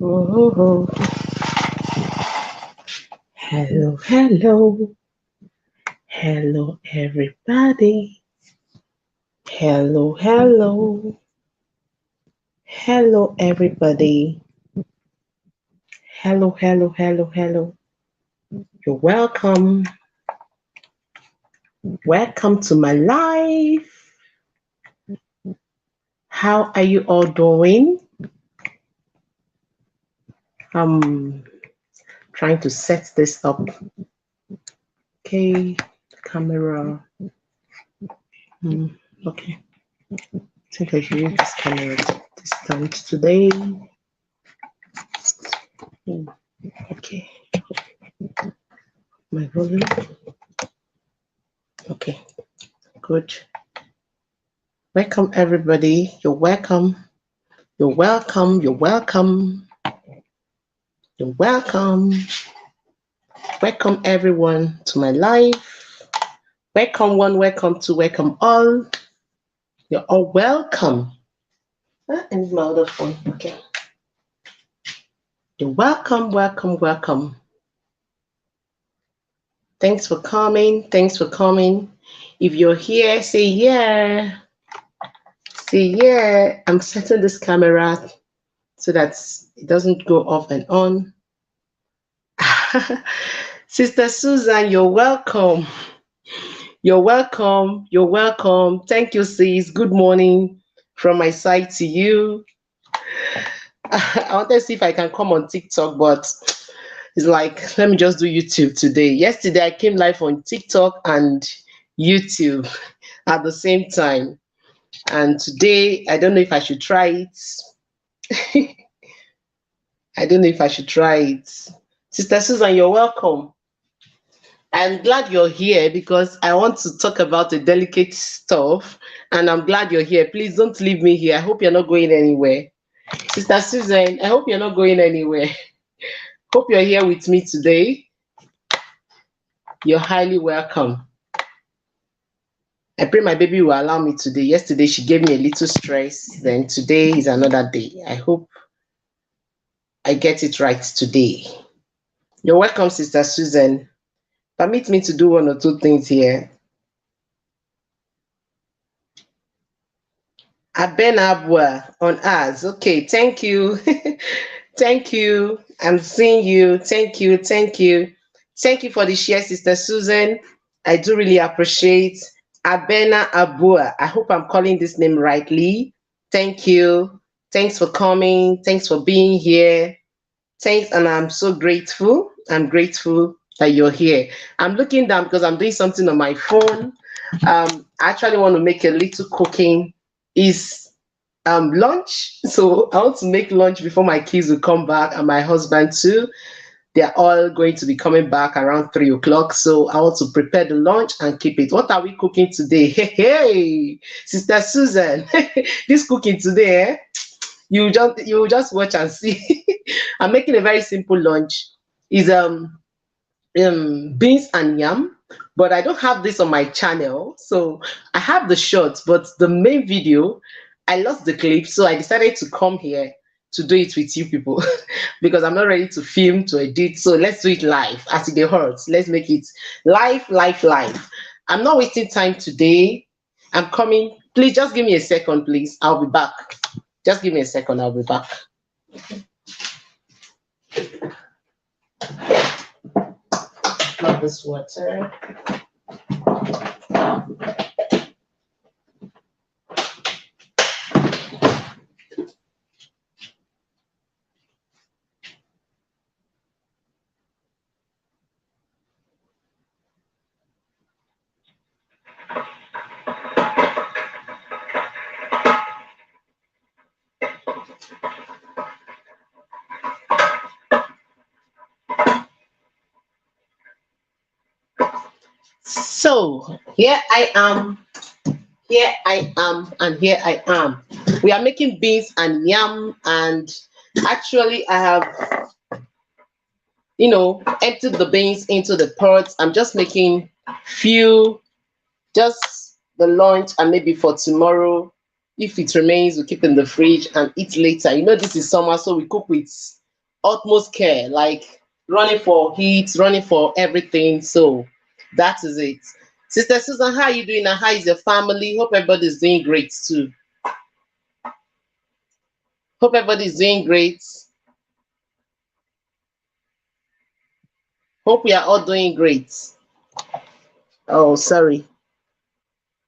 Oh, hello, hello, hello, everybody. Hello, hello, hello, everybody. Hello, hello, hello, hello. You're welcome. Welcome to my life. How are you all doing? I'm trying to set this up. Okay, camera. Okay, I think I should use this camera this time today. Okay, my volume. Okay, good. Welcome, everybody. You're welcome. You're welcome. You're welcome. You're welcome. Welcome, everyone, to my life. Welcome one, welcome two, welcome all. You're all welcome. I need my other phone. Okay. You're welcome, welcome, welcome. Thanks for coming. Thanks for coming. If you're here, say yeah. Say yeah. I'm setting this camera so that it doesn't go off and on. Sister Susan, you're welcome. You're welcome. You're welcome. Thank you, sis. Good morning from my side to you. I want to see if I can come on TikTok, but it's like, let me just do YouTube today. Yesterday, I came live on TikTok and YouTube at the same time. And today, I don't know if I should try it. I don't know if I should try it. Sister Susan, you're welcome. I'm glad you're here because I want to talk about the delicate stuff, and I'm glad you're here. Please don't leave me here. I hope you're not going anywhere. Sister Susan, I hope you're not going anywhere. Hope you're here with me today. You're highly welcome. I pray my baby will allow me today. Yesterday, she gave me a little stress. Then today is another day. I hope I get it right today. You're welcome, Sister Susan. Permit me to do one or two things here. Abenabwa on us. Okay, thank you. Thank you. I'm seeing you. Thank you. Thank you. Thank you for the share, Sister Susan. I do really appreciate Abena Abua. I hope I'm calling this name rightly. Thank you. Thanks for coming. Thanks for being here. Thanks, and I'm so grateful. I'm grateful that you're here. I'm looking down because I'm doing something on my phone. I actually want to make a little cooking. Is lunch. So I want to make lunch before my kids will come back and my husband too. They're all going to be coming back around 3 o'clock. So I want to prepare the lunch and keep it. What are we cooking today? Hey, Sister Susan, this cooking today, eh? You just watch and see. I'm making a very simple lunch. Is beans and yam, but I don't have this on my channel. So I have the shorts, but the main video, I lost the clip. So I decided to come here to do it with you people because I'm not ready to film, to edit. So let's do it live as it hurts. Let's make it live, live, live. I'm not wasting time today. I'm coming. Please just give me a second, please. I'll be back. Just give me a second. I'll be back. Love this water. So here I am, and here I am. We are making beans and yam, and actually I have, emptied the beans into the pot. I'm just making few, just the lunch, and maybe for tomorrow, if it remains, we keep in the fridge and eat later. You know, this is summer, so we cook with utmost care, like running for heat, running for everything. So that is it. Sister Susan, how are you doing? And how is your family? Hope everybody's doing great too. Hope everybody's doing great. Hope we are all doing great. Oh, sorry.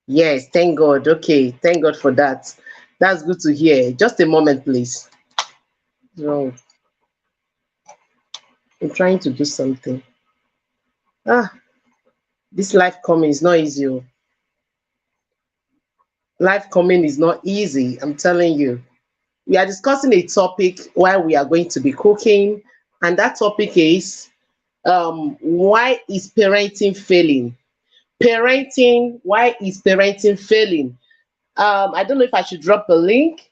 Yes, thank God. Okay, thank God for that. That's good to hear. Just a moment, please. No, I'm trying to do something. Ah, this life coming is not easy. Oh. Life coming is not easy. I'm telling you. We are discussing a topic while we are going to be cooking, and that topic is why is parenting failing? Parenting, why is parenting failing? I don't know if I should drop a link.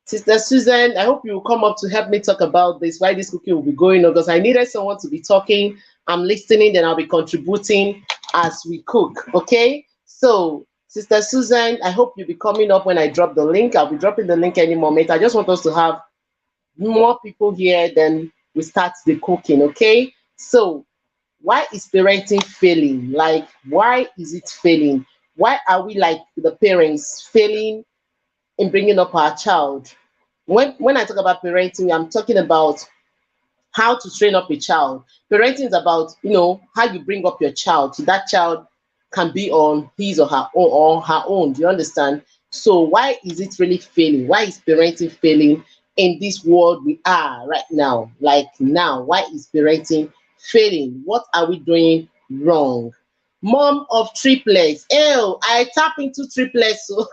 Sister Susan, I hope you will come up to help me talk about this, why this cooking will be going on, because I needed someone to be talking. I'm listening, then I'll be contributing as we cook. Okay? So, Sister Susan, I hope you'll be coming up when I drop the link. I'll be dropping the link any moment. I just want us to have more people here, then we start the cooking. Okay? So, why is parenting failing? Like, why is it failing? Why are we like the parents failing in bringing up our child? When I talk about parenting, I'm talking about how to train up a child. Parenting is about, how you bring up your child. So that child can be on his or her own. Do you understand? So why is it really failing? Why is parenting failing in this world we are right now? Like now, why is parenting failing? What are we doing wrong? Mom of triplets. Oh, I tap into triplets. So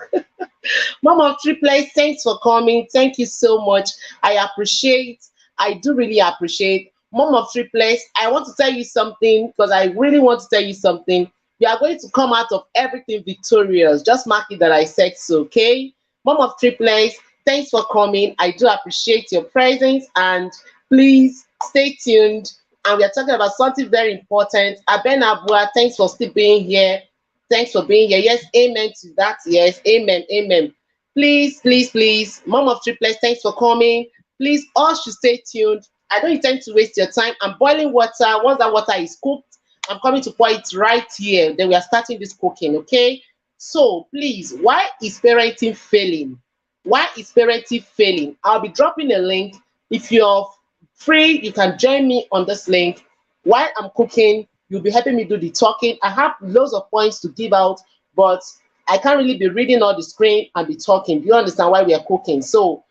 Mom of Triplets, thanks for coming. Thank you so much. I appreciate, I do really appreciate. Mom of Triplets, I want to tell you something because I really want to tell you something. You are going to come out of everything victorious. Just mark it that I said so, okay? Mom of Triplets, thanks for coming. I do appreciate your presence and please stay tuned. And we are talking about something very important. Aben Abua, thanks for still being here. Thanks for being here. Yes, amen to that. Yes, amen, amen. Please, please, please, Mom of Triplets, thanks for coming. Please, all should stay tuned. I don't intend to waste your time. I'm boiling water. Once that water is cooked, I'm coming to pour it right here. Then we are starting this cooking, okay? So, please, why is parenting failing? Why is parenting failing? I'll be dropping a link. If you're free, you can join me on this link. While I'm cooking, you'll be helping me do the talking. I have loads of points to give out, but I can't really be reading all the screen and be talking. Do you understand why we are cooking? So,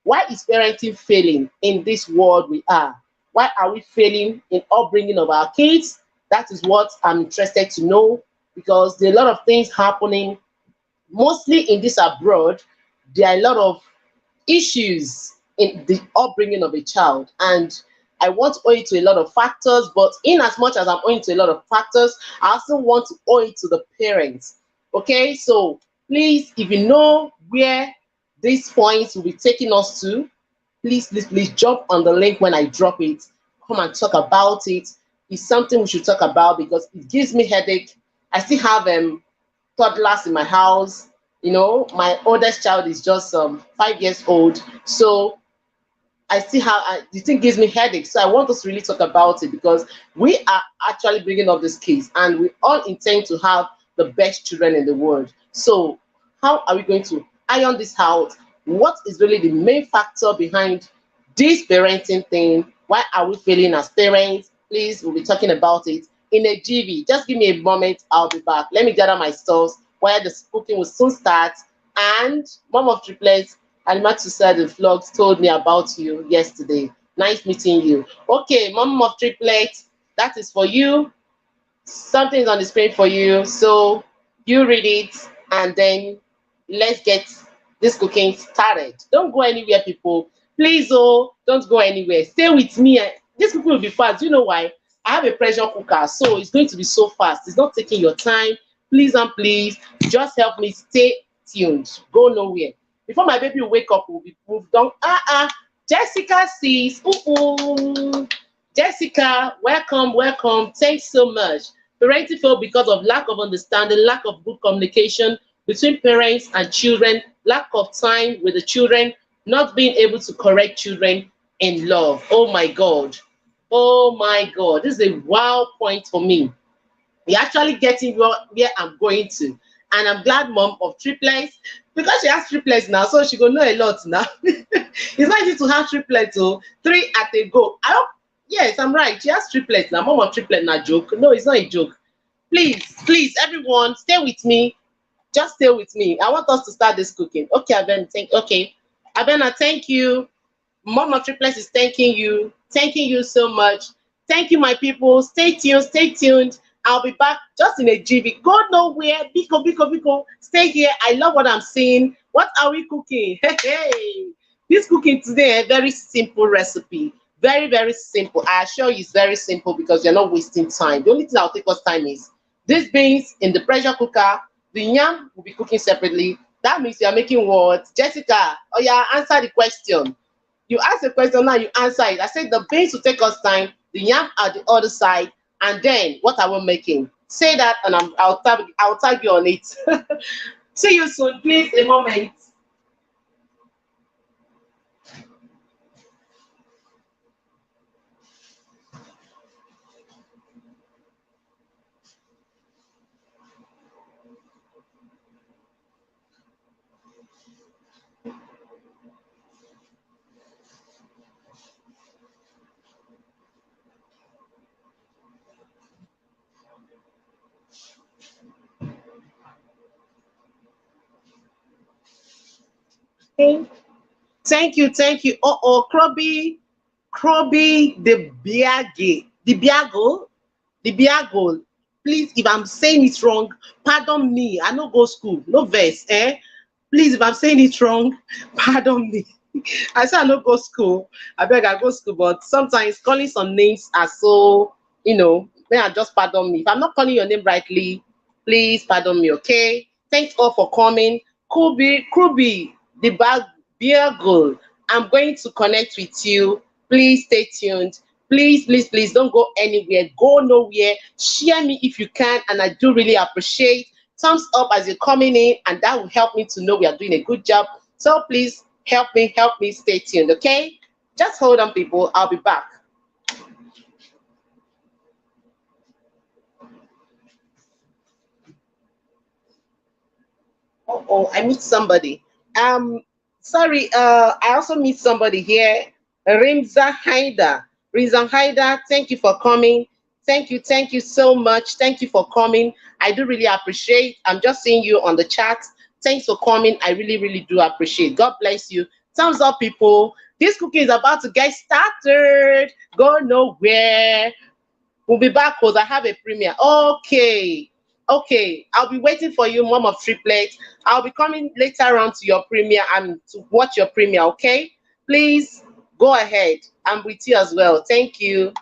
why is parenting failing in this world we are? Why are we failing in upbringing of our kids? That is what I'm interested to know because there are a lot of things happening, mostly in this abroad. There are a lot of issues in the upbringing of a child. And I want to owe it to a lot of factors, but in as much as I'm owing to a lot of factors, I also want to owe it to the parents. Okay, so please, if you know where these points will be taking us to, please, please, please jump on the link when I drop it. Come and talk about it. It's something we should talk about because it gives me headache. I still have toddlers in my house. My oldest child is just 5 years old. So I still have the thing gives me headache. So I want us to really talk about it because we are actually bringing up this case and we all intend to have the best children in the world. So how are we going to iron this out? What is really the main factor behind this parenting thing? Why are we failing as parents? Please, we'll be talking about it in a GV. Just give me a moment. I'll be back. Let me gather my stuff where the cooking will soon start. And Mom of Triplets, Alimatu said the vlogs told me about you yesterday. Nice meeting you. Okay, Mom of Triplets, that is for you. Something's on the screen for you. So you read it and then let's get this cooking started. Don't go anywhere, people. Please, oh, don't go anywhere. Stay with me. This cooking will be fast. You know why? I have a pressure cooker, so it's going to be so fast. It's not taking your time. Please and please, just help me stay tuned. Go nowhere. Before my baby will wake up, we'll be moved on. Jessica sees. Jessica, welcome, welcome. Thanks so much. Parenting fail because of lack of understanding, lack of good communication between parents and children, lack of time with the children, not being able to correct children in love. Oh my God. Oh my God. This is a wow point for me. You're actually getting where I'm going to. And I'm glad mom of triplets, because she has triplets now, so she gonna know a lot now. It's not easy to have triplets, oh, three at a go. I don't, yes, I'm right. She has triplets now. Mom of triplet na joke. No, it's not a joke. Please, please, everyone, stay with me. Just stay with me. I want us to start this cooking. Okay, Abena, thank you. Mama Triplets is thanking you. Thanking you so much. Thank you, my people. Stay tuned. Stay tuned. I'll be back just in a GB. Go nowhere. Biko, biko, biko. Stay here. I love what I'm seeing. What are we cooking? Hey, hey. This cooking today, a very simple recipe. Very, very simple. I assure you it's very simple because you're not wasting time. The only thing that'll take us time is these beans in the pressure cooker. The yam will be cooking separately. That means you are making what? Jessica, oh yeah, answer the question. You ask a question now, you answer it. I said the beans will take us time, the yam at the other side, and then what are we making? Say that, and I'll tag you on it. See you soon, please. A moment. Okay. Thank you, thank you. Krobby the Biago. Please, if I'm saying it wrong, pardon me. I no go school, no verse, eh? Please, if I'm saying it wrong, pardon me. I say I no go school. I beg I go school, but sometimes calling some names are so, may I just pardon me. If I'm not calling your name rightly, please pardon me, okay? Thanks all for coming. Kubi, the bag beer girl. I'm going to connect with you. Please stay tuned. Please, please, please don't go anywhere. Go nowhere. Share me if you can, and I do really appreciate. Thumbs up as you're coming in, and that will help me to know we are doing a good job. So please help me stay tuned, okay? Just hold on, people. I'll be back. Oh, I meet somebody. Um, sorry, I also meet somebody here. Rimza Haida. Rimza Haida, thank you for coming. Thank you so much. Thank you for coming. I do really appreciate. I'm just seeing you on the chat. Thanks for coming. I really, really do appreciate. God bless you. Thumbs up, people. This cooking is about to get started. Go nowhere. We'll be back because I have a premiere. Okay. Okay. I'll be waiting for you, mom of triplets. I'll be coming later on to your premiere and to watch your premiere, okay? Please go ahead. I'm with you as well. Thank you.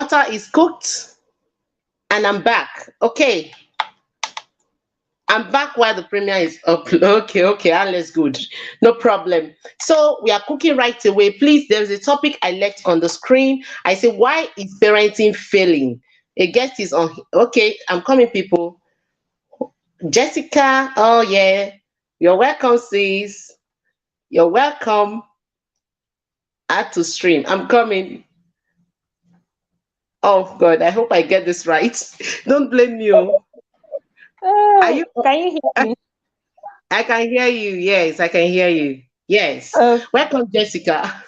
butter is cooked and I'm back. Okay, I'm back while the premiere is up. Okay, alles good. No problem. So we are cooking right away. Please, there's a topic I left on the screen. I say, why is parenting failing? A guest is on. Okay, I'm coming, people. Jessica, oh yeah. You're welcome, sis. You're welcome. Add to stream. I'm coming. Oh God, I hope I get this right. Don't blame me. Oh. Are you? Can you hear me? I can hear you. Yes, I can hear you. Yes. Okay. Welcome, Jessica.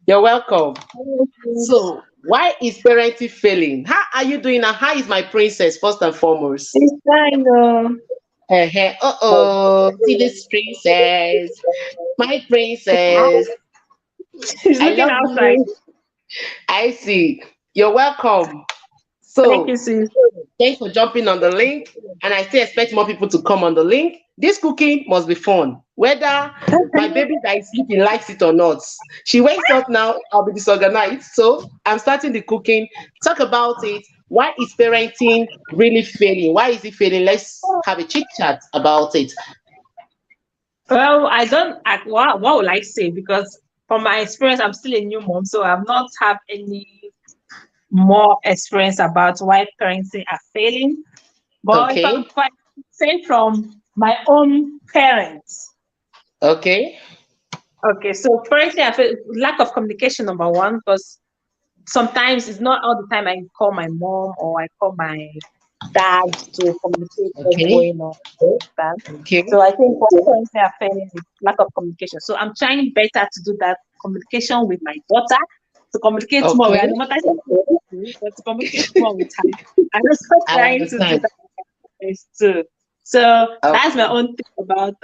You're welcome. It's So, why is parenting failing? How are you doing now? How is my princess, first and foremost? fine. Uh-oh. See this princess. My princess. She's I looking love outside. you. I see. You're welcome. Thank you, So, sis. thanks for jumping on the link. And I still expect more people to come on the link. This cooking must be fun. Whether my baby that is sleeping likes it or not. She wakes up now, I'll be disorganized. So I'm starting the cooking. Talk about it. Why is parenting really failing? Why is it failing? Let's have a chit chat about it. Well, I don't. What will I say? Because from my experience, I'm still a new mom, so I've not have any more experience about why parenting are failing. But Okay. if I say from my own parents, Okay. okay, so parenting, I feel lack of communication number one, because sometimes it's not all the time I call my mom or I call my dad to communicate what's Okay. going on. That. Okay. So I think what currently are failing is lack of communication. So I'm trying better to do that communication with my daughter, to communicate more with her, Okay. no matter but to communicate more with her. I'm also I trying to do understand. that too. So that's my Okay. own thing about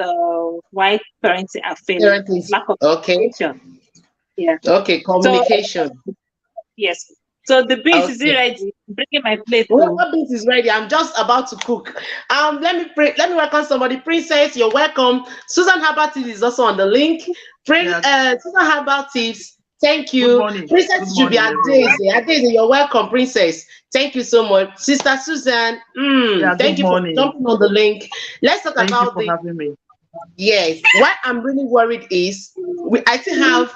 why parenting are failing. Parenting. Lack of Okay. communication. Yeah. Okay. So Communication. yes. So the beans is it Okay. ready? I'm bringing my plate Well, too. what beans is ready? I'm just about to cook. Let me welcome somebody. Princess, you're welcome. Susan Herbert is also on the link. Yeah, Susan Herbert tips. Thank good you. morning. Princess Good should be morning, everyone. Adeze. Adeze, you're welcome, Princess. Thank you so much. Sister Susan, Yeah, thank good you for morning. jumping on the link. Let's talk Thank you about for the having me. yes. What I'm really worried is I still have,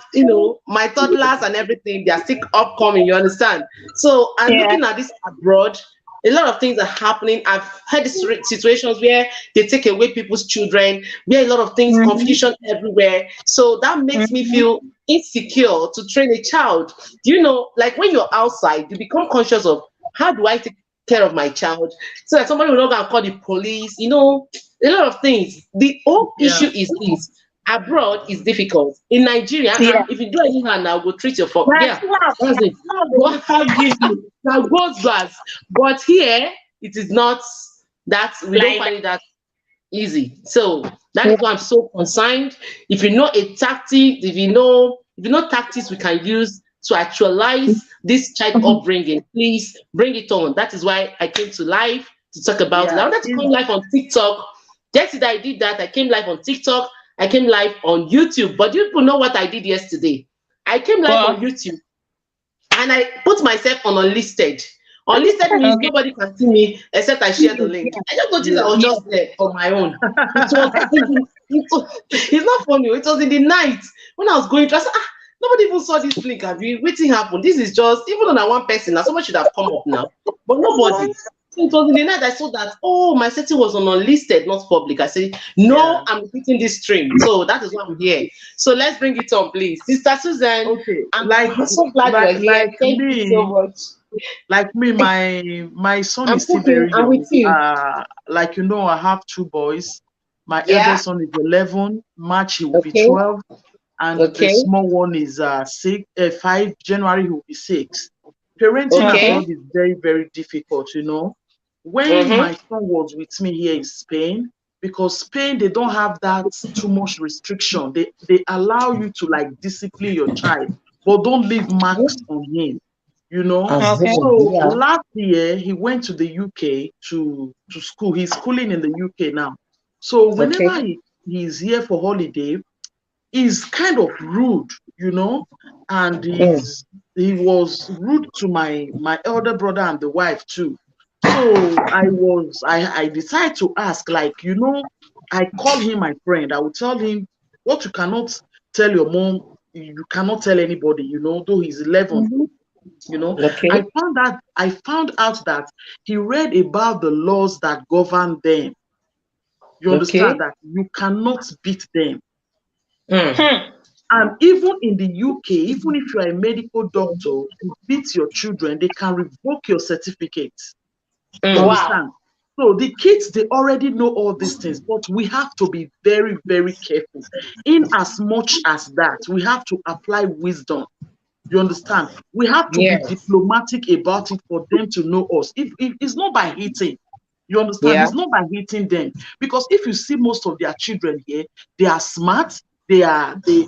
my toddlers and everything, they are still upcoming, you understand? So I'm Yeah. looking at this abroad. A lot of things are happening. I've had situations where they take away people's children, where a lot of things, Mm-hmm. confusion everywhere. So that makes me Mm-hmm. feel insecure to train a child. Do you know, like when you're outside, you become conscious of how do I take care of my child so that somebody will not go and call the police, a lot of things. The whole Yeah, issue is this. Abroad is difficult. In Nigeria, Yeah. if you do anyhow now, go treat your fuck. That's Yeah, love. that's it. Love But will forgive you. now goes back. But here, it is not that we don't Like find it that easy. So that that. is why I'm so concerned. If you know a tactic, if you know tactics we can use to actualize this child Mhm. upbringing, please bring it on. That is why I came to live to talk about it. I yeah. wanted to come live on TikTok. Yesterday I did that. I came live on TikTok. I came live on YouTube. But you people know what I did yesterday. I came live on Well, YouTube and I put myself on unlisted. Unlisted means okay. nobody can see me except I share the link. Yeah. I just noticed I Yes. was Yeah. just there on my own. It's not funny. It was in the night when I was going to. I said, nobody even saw this link. Have you? Waiting happened. This is just even on one person. Now someone should have come up now, but nobody. So it was in the night I saw that. Oh, my setting was on unlisted, not public. I said, no, Yeah. I'm repeating this stream. So that is why I'm here. So let's bring it on, please, Sister Susan. Okay. I'm so glad Like you're here. like Thank you so me, much. my son I'm is still cooking. very I'm young. with you. Like I have two boys. My Yeah. eldest son is 11. March he will be Okay. 12, and the Okay. small one is 5. January he will be 6. Parenting Okay. abroad is very, very difficult. When Mm-hmm. my son was with me here in Spain, because Spain they don't have that too much restriction. They allow you to like discipline your child, but don't leave marks on him. Okay. So Yeah. last year he went to the UK to school. He's schooling in the UK now. So Okay. whenever he's here for holiday, he's kind of rude, and Mm. he was rude to my elder brother and the wife too. So I decided to ask, like, I call him my friend. I would tell him what you cannot tell your mom, you cannot tell anybody, though he's 11. Mhm. You know, Okay. I found out that he read about the laws that govern them. You understand Okay. that you cannot beat them. Mm. Hmm. And even in the UK, even if you are a medical doctor, you beat your children, they can revoke your certificate. You Mm. Wow. understand? So the kids, they already know all these things, but we have to be very, very careful. In as much as that, we have to apply wisdom. You understand? We have to be Yes. diplomatic about it for them to know us. If it's not by hitting, you understand? Yeah. It's not by hitting them. Because if you see most of their children here, they are smart, they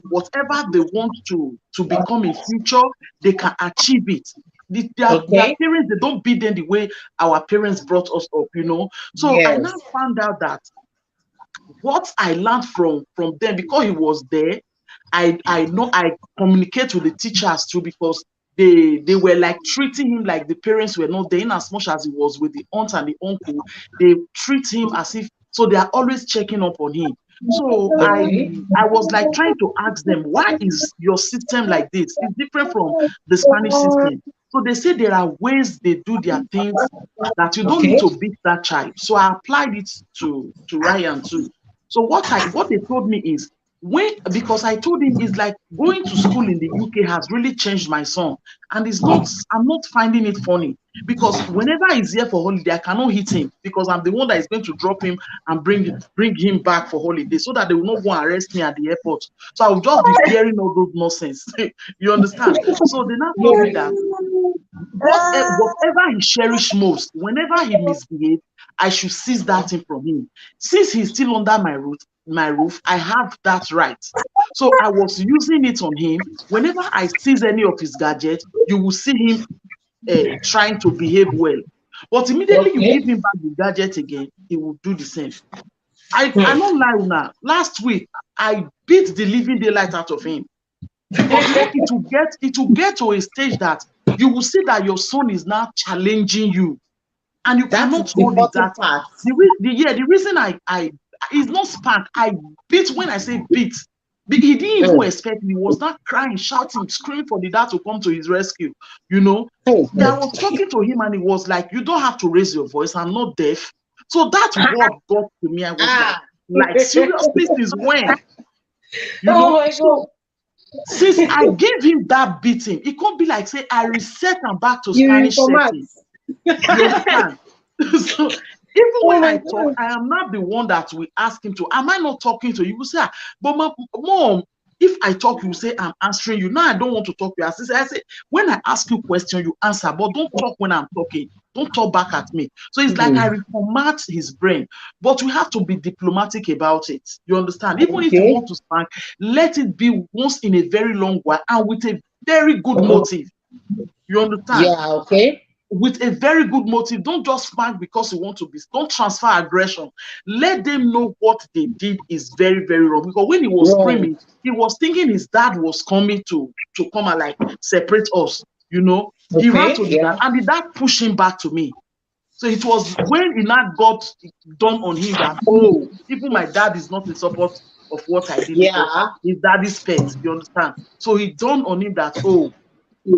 whatever they want to become in future, they can achieve it. Their Okay. parents, they don't beat them the way our parents brought us up. So I now Yes. found out that what I learned from them, because he was there, I know I communicate with the teachers too, because they were like treating him like the parents were not there. In as much as he was with the aunt and the uncle, they treat him as if, so they are always checking up on him. So I Okay. I was like trying to ask them, why is your system like this? It's different from the Spanish system. So they say there are ways they do their things that you don't need Okay. to beat that child. So I applied it to Ryan too. So what they told me is, because I told him, it's like going to school in the UK has really changed my son. And I'm not finding it funny, because whenever he's here for holiday, I cannot hit him, because I'm the one that is going to drop him and bring him back for holiday, so that they will not go and arrest me at the airport. So I will just be hearing all those nonsense. You understand? So they now told me Yes. that whatever he cherished most, whenever he misbehaved, I should seize that thing from him. Since he's still under my roof, I have that right. So I was using it on him. Whenever I seize any of his gadgets, you will see him trying to behave well. But immediately you Okay. give him back the gadget again, he will do the same. I Hmm. don't lie now. Last week, I beat the living daylight out of him, because it will get to a stage that you will see that your son is now challenging you, and you That is cannot the hold it. important That part. the reason I is not spank. I beat. When I say beat, he didn't even Mm. expect me. He was not crying, shouting, screaming for the dad to come to his rescue. You know, Hmm. I was talking to him, and he was like, "You don't have to raise your voice. I'm not deaf." So that word got to me. I was like, Ah. seriously, since when? You Oh know, my God. so since I gave him that beating, it can't be like, say, I reset and back to You Spanish informat. setting. You understand? So even Oh when my I talk, God. I am not the one that will ask him to. Am I not talking to you? You will say, but mom, if I talk, you will say I'm answering you. Now I don't want to talk to you. I say, when I ask you question, you answer, but don't talk when I'm talking. Don't talk back at me. So it's like I Hmm. reformat his brain. But we have to be diplomatic about it. You understand? Even if you Okay. want to spank, let it be once in a very long while and with a very good motive. You understand? Yeah. Okay. With a very good motive. Don't just spank because you want to be. Don't transfer aggression. Let them know what they did is very, very wrong. Because when he was Wrong. screaming, he was thinking his dad was coming to come and like separate us. He ran Okay. to the dad, Yeah. and the dad pushed him back to me. So it was when it now got done on him that, oh, even my dad is not in support of what I did, because Yeah. his daddy's pet. You understand? So it dawned on him that, oh,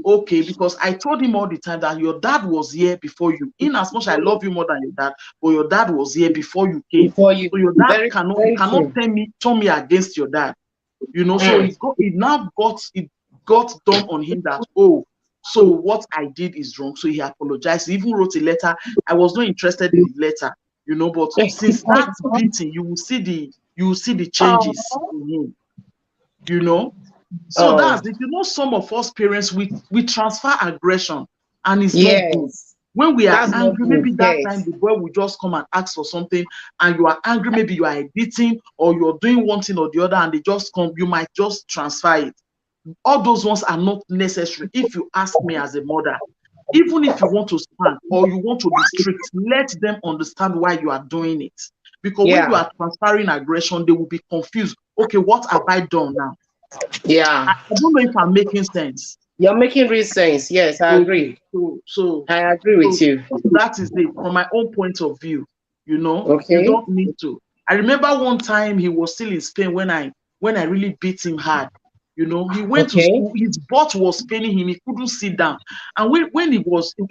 okay, because I told him all the time that your dad was here before you. In as much I love you more than your dad, but your dad was here before you came. Before you. So your dad Very, cannot very cannot true. turn me against your dad. So Mm. it got done on him that, oh, so what I did is wrong. So he apologized. He even wrote a letter. I was not interested in the letter, but since that beating, you will see the changes Oh. in him, you know. So Oh. that's it. Some of us parents, we transfer aggression, and it's not good. Yes. When we are That's not angry, good. maybe that time Yes. the boy will just come and ask for something, and you are angry, maybe you are editing or you're doing one thing or the other, and they just come, you might just transfer it. All those ones are not necessary. If you ask me as a mother, even if you want to spank or you want to be strict, let them understand why you are doing it. Because when you Yeah. are transferring aggression, they will be confused. Okay, what have I done now? Yeah. I don't know if I'm making sense. You're making real sense. Yes, I Okay, agree. I agree so with you. that is it from my own point of view. You Okay. don't need to. I remember one time he was still in Spain when I really beat him hard. He went to Okay. school, his butt was paining him, he couldn't sit down. And when he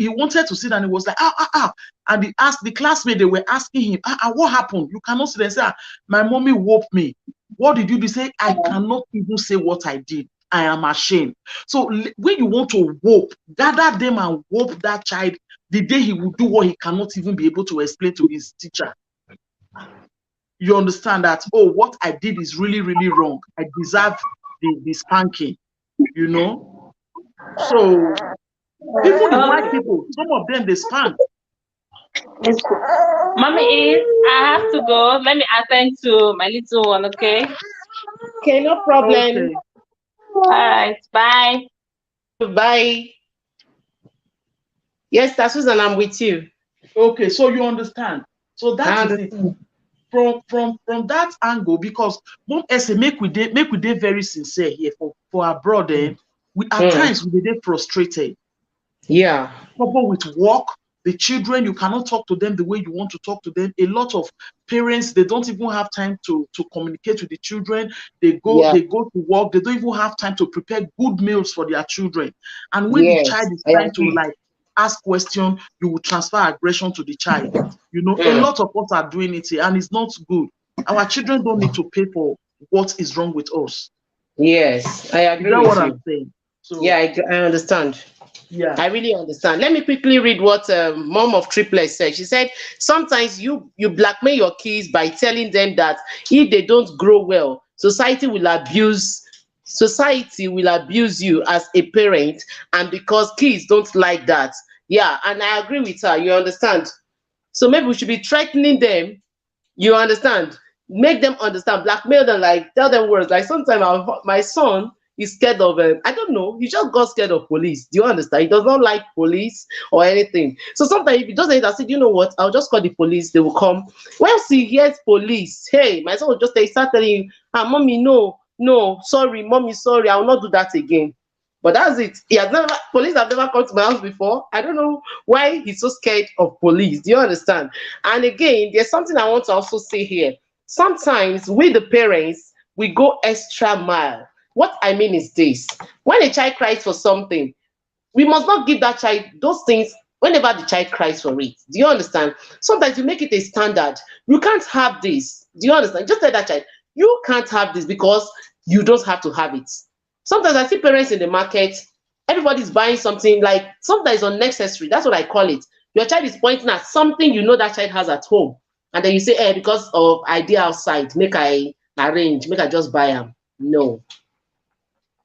wanted to sit down, he was like, ah, ah, ah. And he asked the classmate, they were asking him, ah, ah, what happened? You cannot sit there. He said, "Ah, my mommy whooped me. What did you do?" He said, "I cannot even say what I did. I am ashamed." So when you want to whoop, gather them and whoop that child the day he will do what he cannot even be able to explain to his teacher. You understand that, oh, what I did is really, really wrong. I deserve the spanking, you know? So even the white Okay. people, some of them, they spank. It's cool. Mommy is, I have to go. Let me attend to my little one, okay? Okay, no problem. Okay. All right, bye. Bye. Yes, that's Susan, I'm with you. Okay, so you understand. So that I is it. understand. From that angle, because mom essay make we dey very sincere here for abroad, we at Mm. times we dey frustrated. Yeah. Coupled with work, the children, you cannot talk to them the way you want to talk to them. A lot of parents, they don't even have time to communicate with the children. they go Yeah. they go to work, they don't even have time to prepare good meals for their children. And when the child Yes, is I trying to agree. like ask question, you will transfer aggression to the child. A Mm. lot of us are doing it here, and it's not good. Our children don't need to pay for what is wrong with us. Yes, I Is agree that with what I'm you. saying? Yeah, So I understand. yeah. I really understand. Let me quickly read what mom of triplets said. She said, sometimes you blackmail your kids by telling them that if they don't grow well, society will abuse you as a parent, and because kids don't like that. Yeah, and I agree with her. You understand? So maybe we should be threatening them. You understand? Make them understand, blackmail them, like tell them words. Like sometimes my son is scared of, I don't know, he just got scared of police. Do you understand? He does not like police or anything. So sometimes if he does anything, I say, you know what? I'll just call the police. They will come. Once he hears police, hey, my son will just start telling you, ah, mommy, no, no, sorry, mommy, sorry, I will not do that again. But that's it. He has never Police have never come to my house before. I don't know why he's so scared of police. Do you understand? And again, there's something I want to also say here. Sometimes we, the parents, we go extra mile. What I mean is this: when a child cries for something, we must not give that child those things whenever the child cries for it. Do you understand? Sometimes you make it a standard. You can't have this. Do you understand? Just tell that child, you can't have this because you don't have to have it. Sometimes I see parents in the market, everybody's buying something like sometimes unnecessary. That's what I call it. Your child is pointing at something you know that child has at home, and then you say, because of idea outside, make I arrange, make I just buy them. No,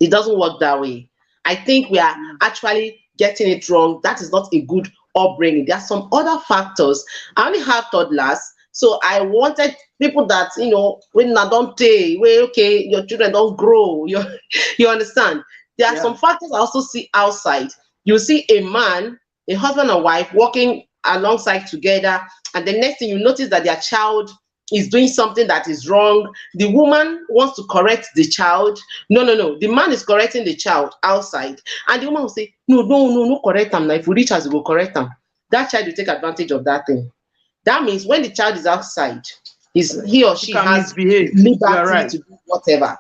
it doesn't work that way. I think we are actually getting it wrong. That is not a good upbringing. There are some other factors. I only have toddlers, so I wanted people that, when I don't pay, where okay, your children don't grow. You understand? There are Yeah. some factors I also see outside. You see a man, a husband and wife working alongside together, and the next thing you notice that their child is doing something that is wrong. The woman wants to correct the child. No, no, no. The man is correcting the child outside. And the woman will say, no, no, no, no, correct him. Now, if we reach us, we will correct him. That child will take advantage of that thing. That means when the child is outside, he or You she can has misbehave. You are liberty right. to do whatever.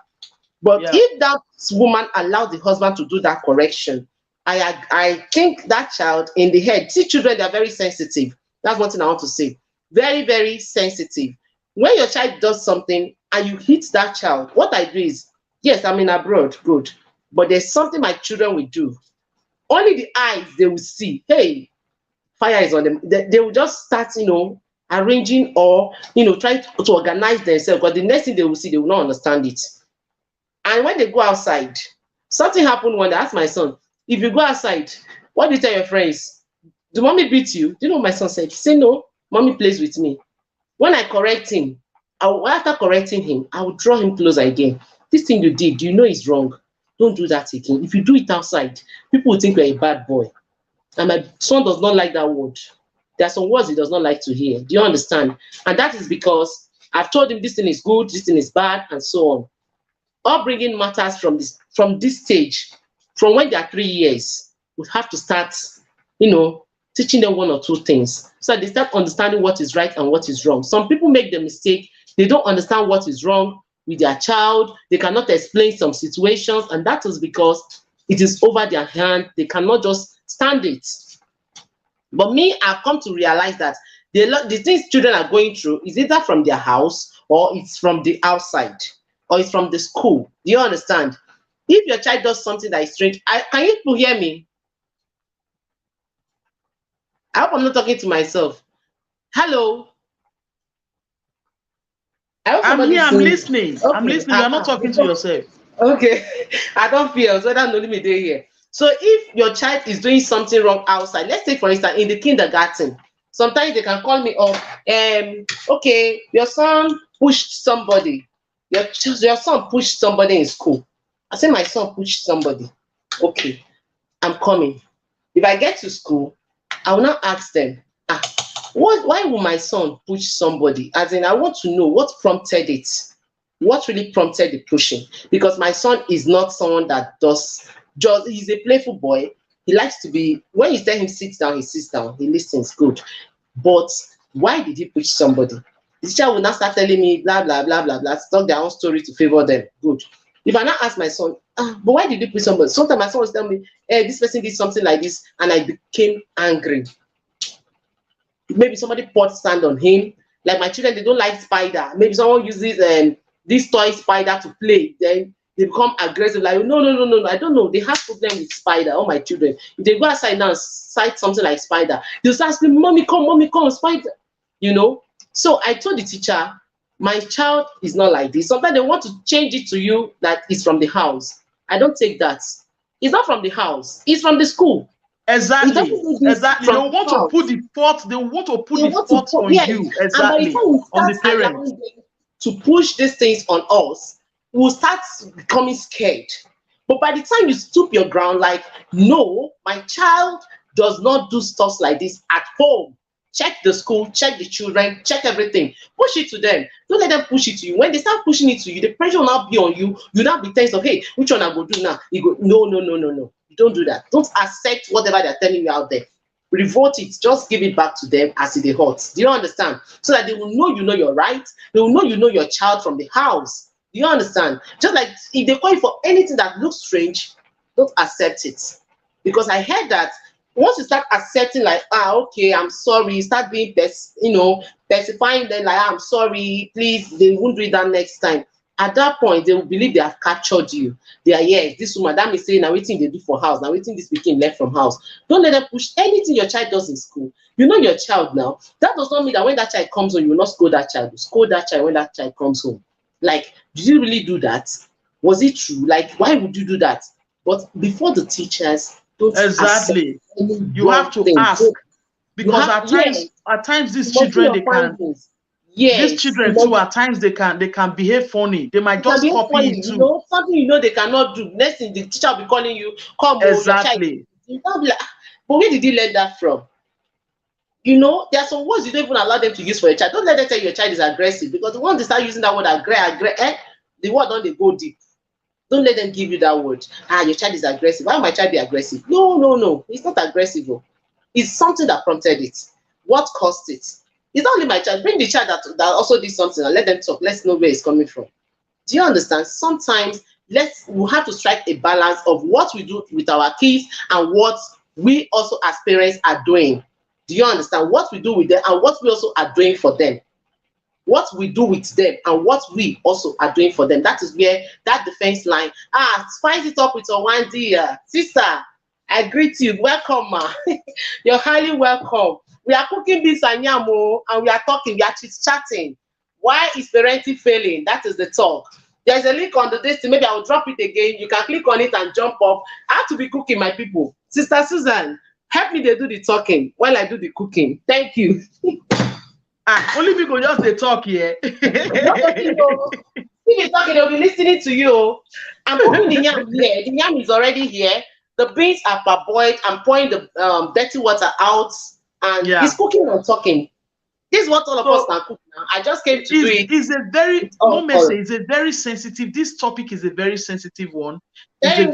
But Yeah. if that woman allows the husband to do that correction, I think that child in the head, see, children, they are very sensitive. That's one thing I want to say. Very, very sensitive. When your child does something and you hit that child, what I do is, yes, I'm in abroad, good. But there's something my children will do. Only the eyes they will see, hey, fire is on them. They will just start, arranging or, trying to organize themselves. Because the next thing they will see, they will not understand it. And when they go outside, something happened one day. I asked my son, if you go outside, what do you tell your friends? Do mommy beat you? Do you know what my son said? He said, no, mommy plays with me. When I correct him, after correcting him, I will draw him closer again. This thing you did, you know it's wrong. Don't do that again. If you do it outside, people will think you're a bad boy. And my son does not like that word. There are some words he does not like to hear. Do you understand? And that is because I've told him this thing is good, this thing is bad, and so on. Upbringing matters from this stage. from when they are 3 years, we have to start, you know, teaching them one or two things so that they start understanding what is right and what is wrong. Some people make the mistake, they don't understand what is wrong with their child, they cannot explain some situations, and that is because it is over their hand, they cannot just stand it. But me, I've come to realize that the things children are going through is either from their house or it's from the outside or it's from the school. Do you understand? If your child does something that is strange, can you people hear me? I hope I'm not talking to myself. Hello? I hope I'm here, somebody's I'm saying. listening. I'm Okay. listening. You're not talking to yourself. Okay. I don't feel so that only me day here. So if your child is doing something wrong outside, let's take for instance in the kindergarten, sometimes they can call me up, okay, your son pushed somebody. Your son pushed somebody in school. I say my son pushed somebody. Okay, I'm coming. If I get to school, I will now ask them, why will my son push somebody? As in, I want to know what prompted it. What really prompted the pushing? Because my son is not someone that does just, he's a playful boy. He likes to be, when you tell him sit down, he sits down, he listens, good. But why did he push somebody? The teacher will now start telling me blah blah blah blah blah, talk their own story to favor them. Good. If I now ask my son, but why did you push somebody? Sometimes my son will tell me, hey, this person did something like this, and I became angry. Maybe somebody poured sand on him. Like my children, they don't like spider. Maybe someone uses this toy spider to play. Then they become aggressive. Like no. I don't know. They have problem with spider. All my children, if they go outside now and sight something like spider, they'll start screaming, mommy come, spider. You know. So I told the teacher, my child is not like this. Sometimes they want to change it to you that it's from the house. I don't take that. It's not from the house. It's from the school. Exactly. Exactly. They want to put the fault. They want to put the fault on yes. you. And by the Exactly. time we On start the parents. allowing them to push these things on us, we'll start becoming scared. But by the time you stoop your ground, like, no, my child does not do stuff like this at home. Check the school, check the children, check everything. Push it to them. Don't let them push it to you. When they start pushing it to you, the pressure will not be on you. You now be tense of, hey, which one I go do now? You go, no. You don't do that. Don't accept whatever they're telling you out there. Revolt it. Just give it back to them as it hurts. Do you understand? So that they will know you know you're right. They will know you know your child from the house. Do you understand? Just like if they call you for anything that looks strange, don't accept it. Because I heard that once you start accepting, like, okay, I'm sorry, start being specifying them, like, I'm sorry, please, they won't do that next time. At that point, they will believe they have captured you. They are, yes, this woman, that means saying, now waiting they do for house, now waiting this weekend left from house. Don't let them push anything your child does in school. You know your child now. That does not mean that when that child comes home, you will not scold that child. You scold that child when that child comes home. Like, did you really do that? Was it true? Like, why would you do that? But before the teachers, don't Exactly. You have to thing. ask. Because Yes, at times you these must do children your they can findings. these Yes, you children must too at times they can behave funny. They might it can just be copy funny, it too. something they cannot do. Next thing the teacher will be calling you, come, oh, your child. Exactly. You can't be like, but where did you learn that from? There are some words you don't even allow them to use for your child. Don't let them tell you your child is aggressive, because the once they start using that word the word don't they go deep. Don't let them give you that word. Your child is aggressive. Why my child be aggressive? No. It's not aggressive. Oh. It's something that prompted it. What caused it? It's not only my child. Bring the child that also did something and let them talk. Let's know where it's coming from. Do you understand? Sometimes we have to strike a balance of what we do with our kids and what we also as parents are doing. Do you understand? What we do with them and what we also are doing for them. What we do with them and what we also are doing for them. That is where that defense line. Spice it up with your one dear sister. I greet you. Welcome, ma. You're highly welcome. We are cooking beans and yam, and we are talking. We are chatting. Why is parenting failing? That is the talk. There's a link on the desktop. Maybe I will drop it again. You can click on it and jump off. I have to be cooking, my people. Sister Susan, help me. They do the talking while I do the cooking. Thank you. Only people just they talk here. Nobody knows. If you're talking, they'll be listening to you. I'm cooking the yam here. The yam is already here. The beans are parboiled. I'm pouring the dirty water out, and Yeah. it's cooking and talking. This is what all of us So can cook now. I just came to do it is a very, with all mom say, color. is a very sensitive, this topic is a very sensitive one. Very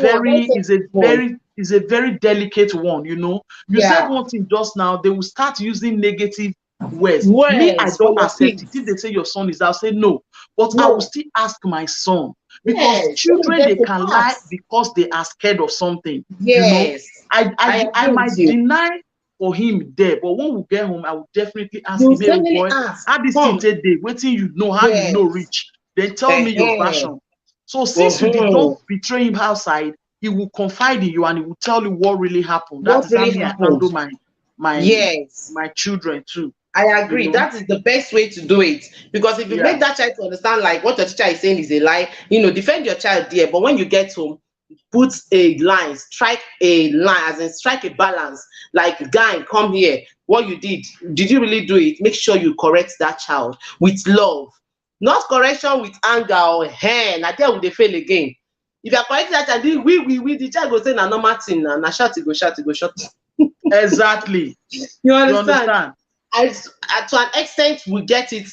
sensitive one. Is a very delicate one, you know. You said Yeah. one thing just now, they will start using negative words. Me, I Words for don't your accept it. If they kids. say your son is, I'll say no. But I will No. still ask my son, because Yes. When you children, get they to can lie ask. because they are scared of something, you know. Yes. I I agree with might you. deny for him there, but when we get home, I will definitely ask You him, hey, oh definitely boy, ask. how this thing Come. take day, wetin you know, how you know Yes. reach, then tell me your Uh-huh. version. So since you did not Uh-huh. betray him outside, he will confide in you and he will tell you what really happened. That What is how really me I happened? handle my Yes. my children too, I you agree. know. That is the best way to do it. Because if you Yeah, make that child to understand like what your teacher is saying is a lie, defend your child there. But when you get home, put a line, strike a line, as in strike a balance. Like, guy, come here. What you did you really do it? Make sure you correct that child with love. Not correction with anger or hey, na there will they fail again. If you are correcting that child, we the child go say na normal thing, na shout, he go shout. exactly. You You understand? understand? As to an extent we get it.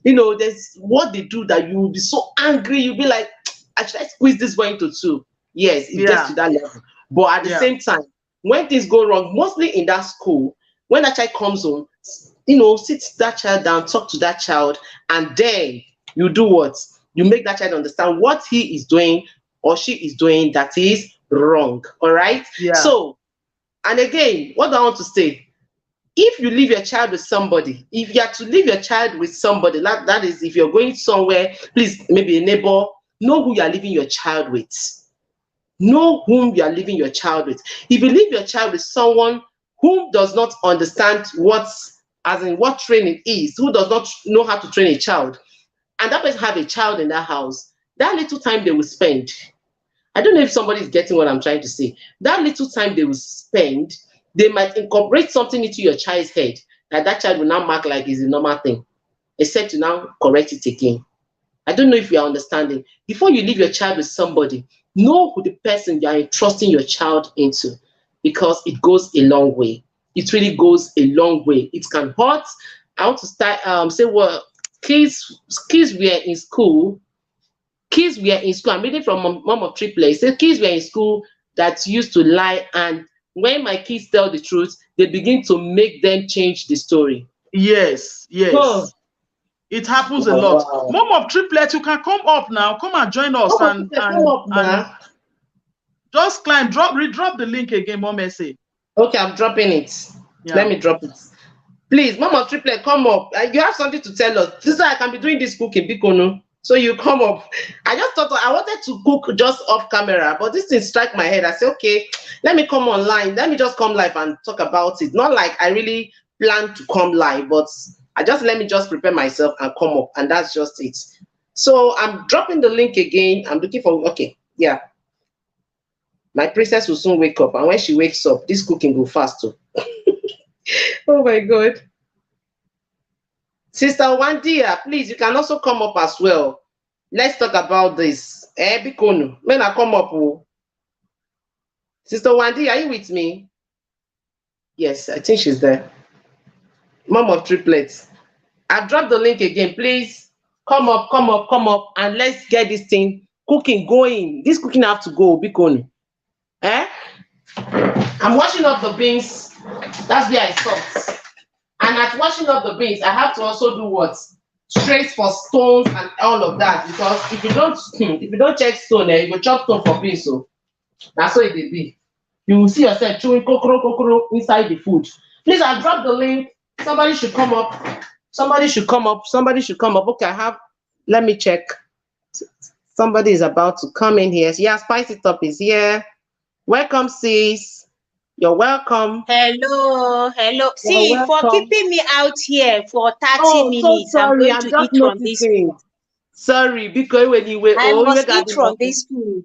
There's what they do that you will be so angry, you'll be like, I should squeeze this boy into two. Yes, it gets Yeah, to that level. But at the yeah, same time, when things go wrong, mostly in that school, when that child comes home, sit that child down, talk to that child, and then you do what? You make that child understand what he is doing or she is doing that is wrong. All right. yeah. So, and again, what do I want to say? If you leave your child with somebody, if you are to leave your child with somebody, that is, if you're going somewhere, please, maybe a neighbor, know who you are leaving your child with. Know whom you are leaving your child with. If you leave your child with someone who does not understand what training is, who does not know how to train a child, and that person have a child in that house, that little time they will spend, I don't know if somebody is getting what I'm trying to say. That little time they will spend, they might incorporate something into your child's head that child will now mark like is a normal thing, except to now correct it again. I don't know if you are understanding. Before you leave your child with somebody, know who the person you are entrusting your child into, because it goes a long way. It really goes a long way. It can hurt. I want to start say, well, kids were in school I'm reading from Mom of Triplets. It says kids were in school that used to lie, and when my kids tell the truth, they begin to make them change the story. Yes, Oh, yes. It happens a wow, lot. wow. Mom of triplets, you can come up now. Come and join us, Mom of Triplets, come up and now. just climb, redrop the link again, Mom essay. Okay, I'm dropping it. Let Yeah. me drop it. Please, Mom of Triplet, come up. You have something to tell us. This is how I can be doing this cooking, Bikono. So you come up. I just thought I wanted to cook just off camera, but this thing struck my head. I said, okay, let me come online. Let me just come live and talk about it. Not like I really plan to come live, but let me just prepare myself and come up, and that's just it. So I'm dropping the link again. I'm looking for, okay, yeah. My princess will soon wake up, and when she wakes up, this cooking will fast too. Oh my God. Sister Wandia, please, you can also come up as well. Let's talk about this. Bikonu, when I come up, oh. Sister Wandia, are you with me? Yes, I think she's there. Mom of triplets. I've dropped the link again. Please come up, come up, come up, and let's get this thing cooking going. This cooking have to go, Bikonu. Eh? I'm washing up the beans. That's where I stopped. And at washing up the beans, I have to also do what? Trace for stones and all of that, because if you don't check stone, you go chop stone for beans. So that's what it will be. You will see yourself chewing kokoro inside the food. Please, I dropped the link. Somebody should come up. Somebody should come up. Somebody should come up. Okay, let me check. Somebody is about to come in here. Yeah, Spicy Top is here. Welcome, sis. You're welcome. Hello, hello. You're See, for welcome. keeping me out here for 30 Oh, so minutes, I'm sorry. going I'm to just eat from this noticing. food. Sorry, because when you were I oh, you must got eat the from nothing. this food.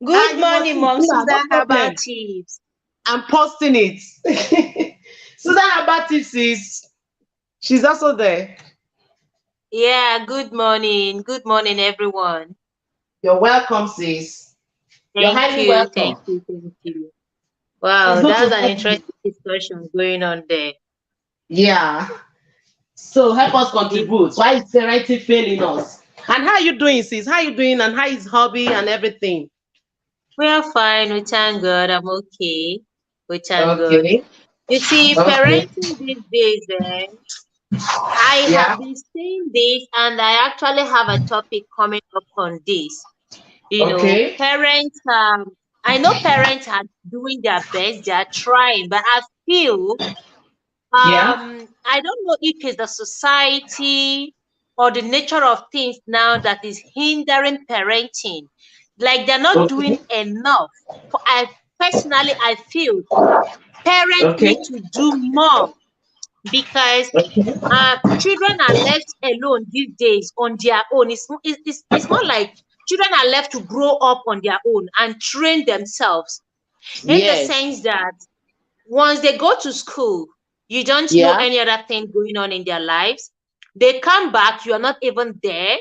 Good You must morning, eat. Mom Yeah, no Susan. How about problem. tips? I'm posting it. Susan Abatis she's also there. Yeah, good morning. Good morning, everyone. You're welcome, sis. You're Thank highly you, welcome. thank you, thank you. It's Wow, good that's to an have you. interesting discussion going on there. Yeah. So help us It, contribute. Why is parenting failing us? And how you doing, sis? How you doing? And how is hobby and everything? we are fine. We thank God. I'm okay. We thank God. Okay. You see, Okay. parenting these days, I Yeah. have been saying this, and I actually have a topic coming up on this. Okay. Parents, I know parents are doing their best, they are trying, but I feel, Yeah. I don't know if it's the society or the nature of things now that is hindering parenting. Like they're not doing Okay. enough. Personally, I feel parents Okay. need to do more because Okay. children are left alone these days on their own. It's not like children are left to grow up on their own and train themselves in the Yes. sense that once they go to school, you don't know Yeah. any other thing going on in their lives. They come back, you are not even there.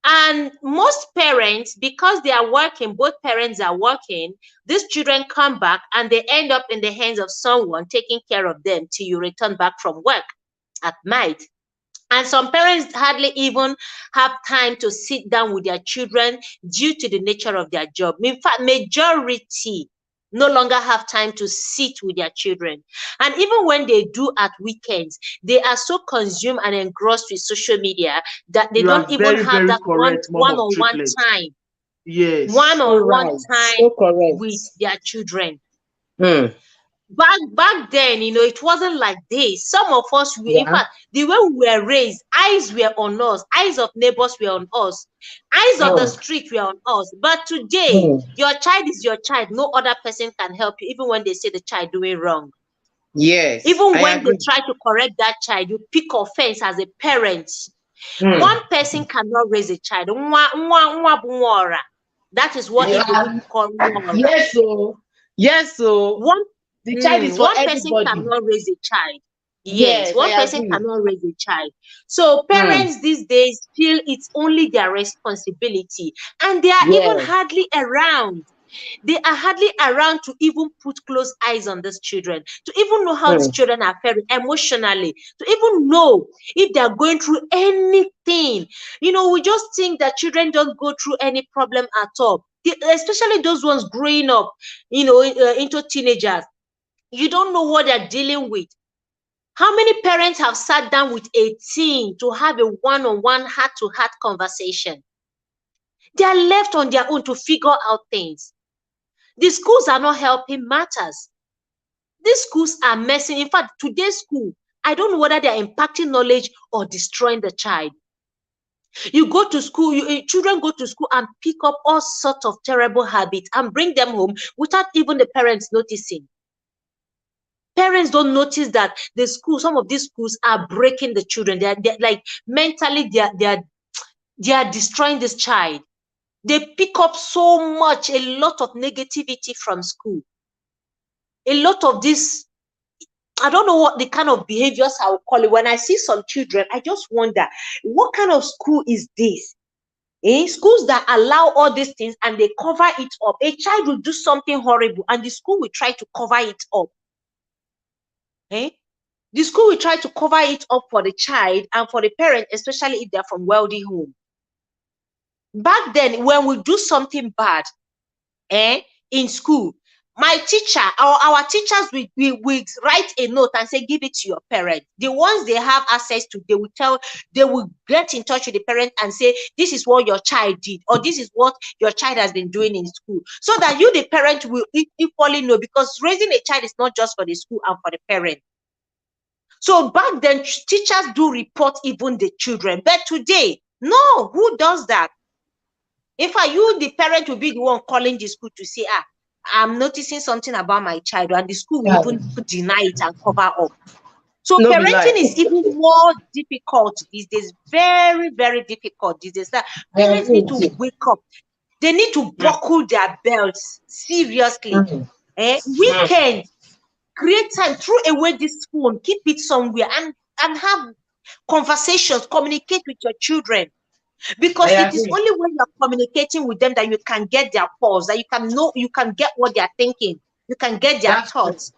And most parents, because they are working, both parents are working, these children come back and they end up in the hands of someone taking care of them till you return back from work at night. And some parents hardly even have time to sit down with their children due to the nature of their job. In fact, majority no longer have time to sit with their children. And even when they do at weekends, they are so consumed and engrossed with social media that they You don't are even very, have very that correct, mom of one-on-one triplets. time, Yes. So one-on-one right. time So correct. with their children. Hmm. Back then, it wasn't like this. Some of us, in Yeah. fact, the way we were raised, eyes were on us, eyes of neighbors were on us, eyes of the Hmm. street were on us. But today, Hmm. your child is your child. No other person can help you, even when they say the child doing wrong. Yes, Even I when they agree. try to correct that child, you pick offense as a parent. Hmm. One person cannot raise a child. That is what Igbo Yeah. people call nwora. Yes, so yes, so One the child is for one person everybody. cannot raise a child. Yes, Yes, one I person agree. cannot raise a child. So Hmm. parents these days feel it's only their responsibility, and they are even Yes. hardly around. They are hardly around to even put close eyes on these children, to even know how these Hmm. children are faring emotionally, to even know if they are going through anything. We just think that children don't go through any problem at all. Especially those ones growing up, into teenagers. You don't know what they're dealing with. How many parents have sat down with a teen to have a one-on-one, heart-to-heart conversation? They are left on their own to figure out things. The schools are not helping matters. These schools are messing. In fact, today's school, I don't know whether they are impacting knowledge or destroying the child. You go to school, children go to school and pick up all sorts of terrible habits and bring them home without even the parents noticing. Parents don't notice that some of these schools are breaking the children. They're like mentally, they are destroying this child. They pick up so much, a lot of negativity from school. A lot of this, I don't know what the kind of behaviors I will call it. When I see some children, I just wonder, what kind of school is this? Schools that allow all these things and they cover it up. A child will do something horrible and the school will try to cover it up. The school will try to cover it up for the child and for the parent, especially if they're from wealthy home. Back then, when we do something bad in school, my teacher or our teachers will write a note and say, give it to your parent. The ones they have access to, they will get in touch with the parent and say, this is what your child did, or this is what your child has been doing in school. So that you, the parent, will equally know, because raising a child is not just for the school and for the parent. So back then, teachers do report even the children. But today, no, who does that? In fact, you, the parent, will be the one calling the school to say, I'm noticing something about my child, and the school will Yeah. even deny it and cover up. So No be parenting lie. is even more difficult these days, very, very difficult these days. That I parents agree need with to you. wake up. They need to buckle their belts seriously. Hmm. Hmm. Weekend, create time, throw away this phone, keep it somewhere, and have conversations, communicate with your children, I because it is agree. only when you're communicating with them that you can get their pulse, that you can know, you can get what they're thinking, you can get their That's true. thoughts.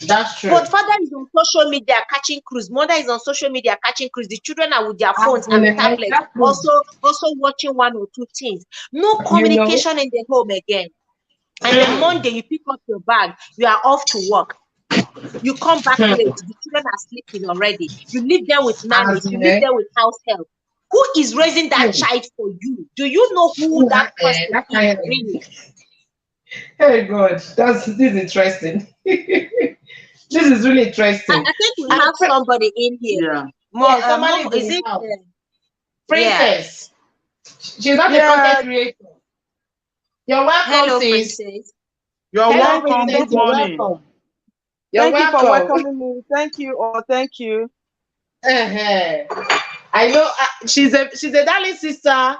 That's true. But father is on social media catching cruise, mother is on social media catching cruise, the children are with their phones and tablets, Exactly. also watching one or two things. No You know. communication in the home again. And then Monday you pick up your bag, you are off to work. You come back late, the children are sleeping already. You leave them with nannies, As you leave in, them with house help. Who is raising that child for you? Do you know who that person that is kind of. really? Hey God, this is interesting. This is really interesting. I think we And have somebody in here. Yeah. yeah, No, somebody is is it? now. Yeah. Princess. She's not a Yeah, content creator. You're welcome, Hello, sis. princess. You're Hello, thank you. welcome. Princess. Good Thank You're you. morning. welcome. You're Thank you for welcome. welcoming me. Thank you. Oh, thank you. I know she's a darling sister.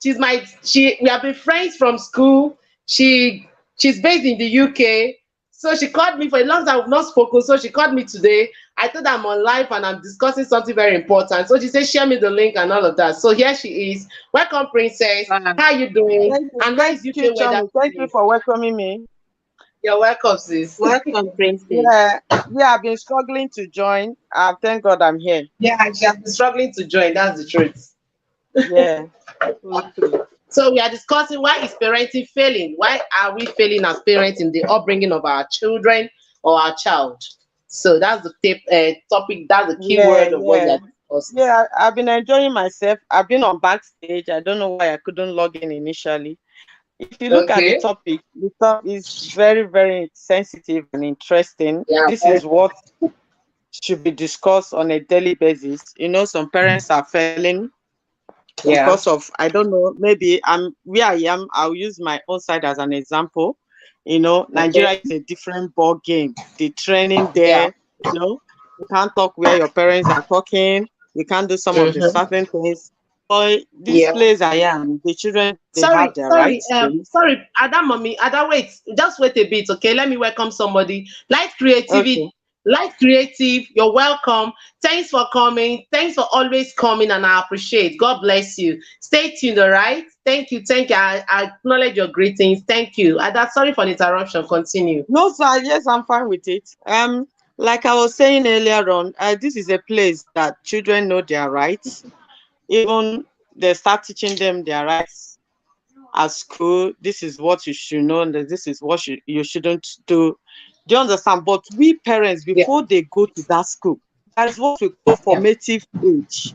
We have been friends from school. She's based in the UK. So she called me for a long time. We've not spoken. So she called me today. I told her I'm on live and I'm discussing something very important. So she said, share me the link and all of that. So here she is. Welcome, Princess. How are you doing? Thank you. And how Thank is you, UK weather Chummy. Thank you today? for welcoming me. You're welcome, sis. Welcome, princess. Yeah, yeah, I've been struggling to join. Thank God I'm here. Yeah, she has been struggling to join. That's the truth. Yeah, absolutely. So we are discussing why is parenting failing? Why are we failing as parents in the upbringing of our children or our child? So that's the topic. That's the key Yeah, word of what we yeah. are discussing. Yeah, I've been enjoying myself. I've been on backstage. I don't know why I couldn't log in initially. If you look at Okay. the topic is very, very sensitive and interesting. Yeah. This is what should be discussed on a daily basis. You know, some parents are failing Yeah. because of, I don't know, maybe I'm where I am. I'll use my own side as an example. You know, Okay. Nigeria is a different ball game. The training Yeah. there, you know, you can't talk where your parents are talking. You can't do some of the Mm-hmm. certain things. But this Yeah. place I am, the children, they have Sorry, their sorry, rights. Things. sorry, Ada mommy, Ada, wait, just wait a bit, okay? Let me welcome somebody. Light creativity, Okay. Light Creative, you're welcome. Thanks for coming. Thanks for always coming, and I appreciate. God bless you. Stay tuned, all right? Thank you, thank you. I acknowledge your greetings. Thank you. Ada, sorry for the interruption. Continue. No, sir. Yes, I'm fine with it. Like I was saying earlier on, this is a place that children know their rights. Even they start teaching them their rights at school. This is what you should know, and this is what you shouldn't do. Do you understand? But we parents, Yeah, before they go to that school, that is what we call yeah. formative age.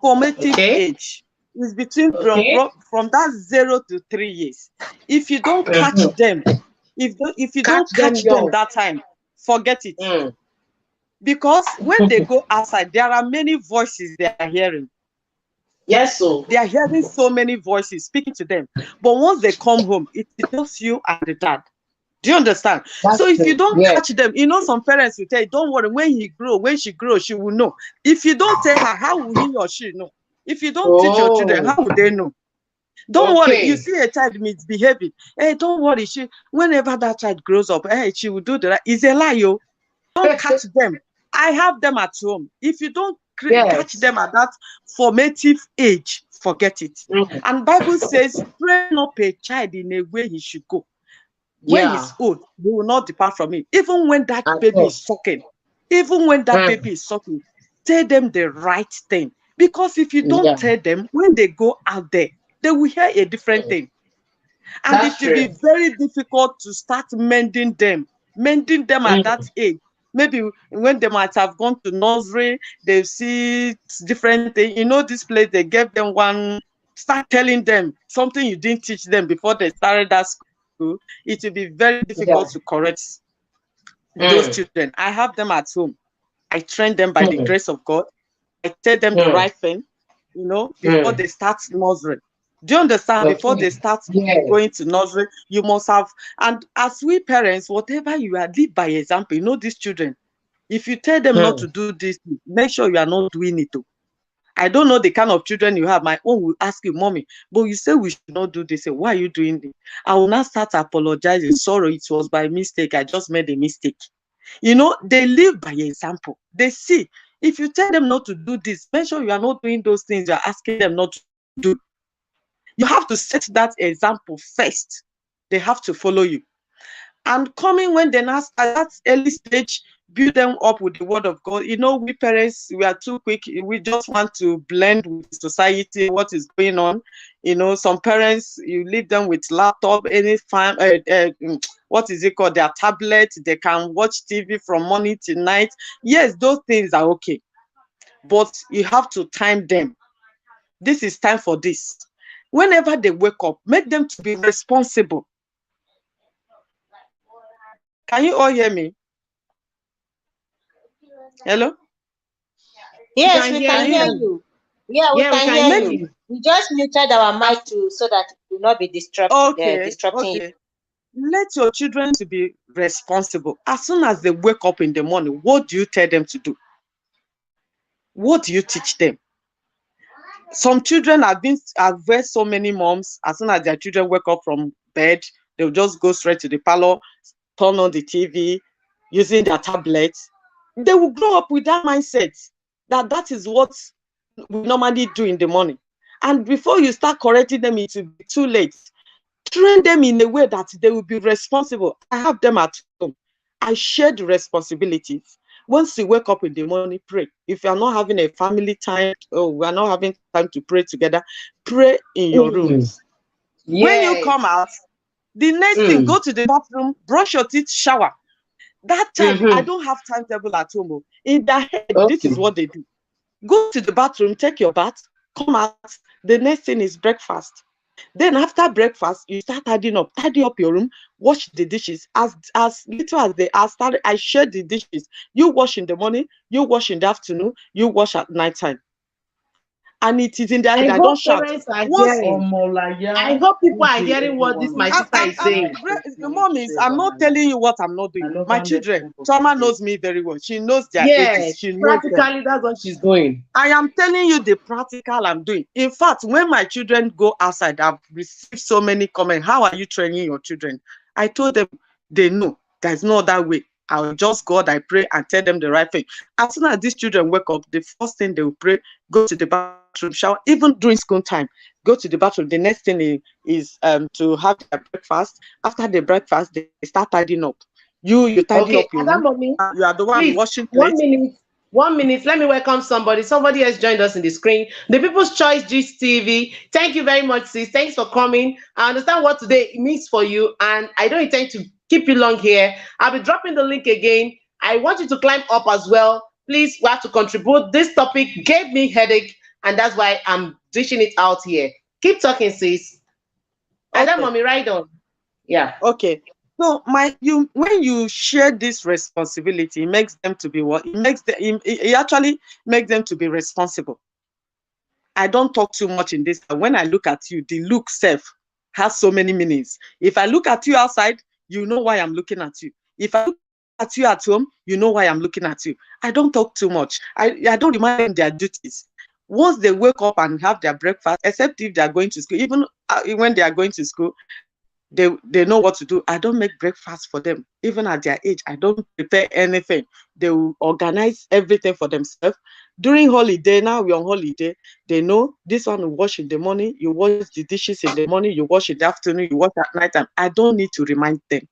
Formative Okay, age is between okay. from that 0 to 3 years. If you don't catch Mhm. them, if you Catch don't them catch them young. that time, forget it. Mm. Because when they go outside, there are many voices they are hearing. Yes, so They are hearing so many voices speaking to them. But once they come home, it is just you and the dad. Do you understand? that's So if you true. don't Yeah. catch them, you know, some parents will tell you, don't worry, when she grows, she will know. If you don't tell her, how will he or she know? If you don't teach your children, Oh, how will they know? Don't worry. You okay. see a child misbehaving. Hey, don't worry. Whenever that child grows up, hey, she will do the right. It's a lie, yo. Don't catch them. I have them at home. If you don't catch Yes. them at that formative age, forget it. Mm. And Bible says, train up a child in a way he should go. When Yeah. he's old, he will not depart from it. Even when that At baby all. is sucking, even when that Mm. baby is sucking, tell them the right thing. Because if you don't Yeah. tell them, when they go out there, they will hear a different Mm. thing. And it That's will be true. very difficult to start mending them at that Mm. age. Maybe when they might have gone to nursery, they see different things. You know, this place, they gave them one, start telling them something you didn't teach them before they started that school. It will be very difficult to Yeah. correct those Mm. children. I have them at home. I train them by the Mm. grace of God. I tell them the Mm. right thing, before Mm. they start nursery. Do you understand? Before they Okay. start Yes. going to nursery, you must have, and as we parents, whatever you are, live by example. You know, these children, if you tell them not to Mm. do this, make sure you are not doing it too. I don't know the kind of children you have. My own will ask you, mommy, but you say we should not do this. Say, why are you doing this? I will not start apologizing. Sorry, it was by mistake. I just made a mistake. You know, they live by example. They see. If you tell them not to do this, make sure you are not doing those things you are asking them not to do. You have to set that example first. They have to follow you. And coming when they now at that early stage, build them up with the word of God. We parents, we are too quick. We just want to blend with the society, what is going on. Some parents, you leave them with laptop, any time, what is it called? Their tablet. They can watch TV from morning to night. Yes, those things are okay, but you have to time them. This is time for this. Whenever they wake up, make them to be responsible. Can you all hear me? Hello? We Yes, can we hear Can can you hear hear you. me? you. Yeah, we Yeah, we can can hear hear Make you. you. We just muted our mic too so that it will not be okay, disrupting you. okay. Let your children to be responsible. As soon as they wake up in the morning, what do you tell them to do? What do you teach them? Some children I've read so many moms, as soon as their children wake up from bed, they'll just go straight to the parlor, turn on the TV, using their tablets. They will grow up with that mindset that is what we normally do in the morning. And before you start correcting them, it will be too late. Train them in a way that they will be responsible. I have them at home. I share the responsibilities. Once you wake up in the morning, pray. If you are not having a family time, or we are not having time to pray together, pray in your Mm. rooms. When you come Yes. out, the next thing, Mm. go to the bathroom, brush your teeth, shower. That time, I Mm-hmm. don't have timetable at home. In their head, this is Okay. what they do. Go to the bathroom, take your bath, come out. The next thing is breakfast. Then after breakfast, you start tidy up your room, wash the dishes. As little as they are started, I share the dishes. You wash in the morning, you wash in the afternoon, you wash at night time. And it is in their head. I I don't hope shout. parents are Once hearing. I Omolaya, hope people good are day, hearing what this everyone. my I'm, sister I'm, is I'm, saying. Just want to Mommies, say I'm about not my life. telling you what I'm not I doing. love My and children, respect for Choma today. knows me very well. She knows their ages. Yes, She knows them. practically that's what she's doing. I am telling you the practical I'm doing. In fact, when my children go outside, I've received so many comments. How are you training your children? I told them they know there's no other way. I will just go out, I pray and tell them the right thing. As soon as these children wake up, the first thing they will pray, go to the bathroom, shower, even during school time, go to the bathroom. The next thing is to have their breakfast. After the breakfast, they start tidying up. You tidy up Okay, your at room. that moment, You are the one please, washing one plates. minute, 1 minute. Let me welcome somebody. Somebody has joined us in the screen. The People's Choice Gist TV. Thank you very much, sis. Thanks for coming. I understand what today means for you, and I don't intend to keep you long here. I'll be dropping the link again. I want you to climb up as well. Please, we have to contribute. This topic gave me headache, and that's why I'm dishing it out here. Keep talking, sis. And that Okay. mommy, right on. Yeah. Okay. So when you share this responsibility, it makes them to be what? It actually makes them to be responsible. I don't talk too much in this. When I look at you, the look self has so many meanings. If I look at you outside, you know why I'm looking at you. If I look at you at home, you know why I'm looking at you. I don't talk too much. I don't remind them their duties. Once they wake up and have their breakfast, except if they are going to school, even when they are going to school, they know what to do. I don't make breakfast for them. Even at their age, I don't prepare anything. They will organize everything for themselves. During holiday, now we're on holiday, they know this one will wash in the morning, you wash the dishes in the morning, you wash in the afternoon, you wash at night time. I don't need to remind them.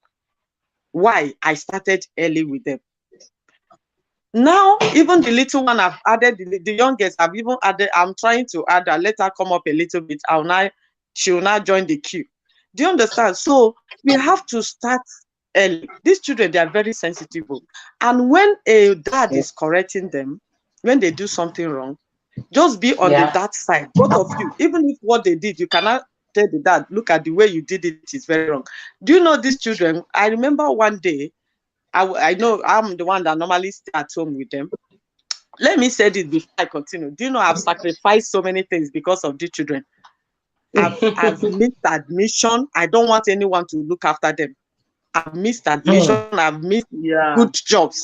Why? I started early with them. Now, even the little one I've added, the youngest I've even added, I'm trying to add her, let her come up a little bit. She'll now join the queue. Do you understand? So we have to start early. These children, they are very sensitive. And when a dad is correcting them, when they do something wrong, just be on the Yeah. dad side, both of you. Even if what they did, you cannot tell the dad, look at the way you did it is very wrong. Do you know these children? I remember one day, I know I'm the one that normally stay at home with them. Let me say this before I continue. Do you know I've sacrificed so many things because of the children? I've missed admission. I don't want anyone to look after them. I've missed admission. I've missed good Yeah. jobs.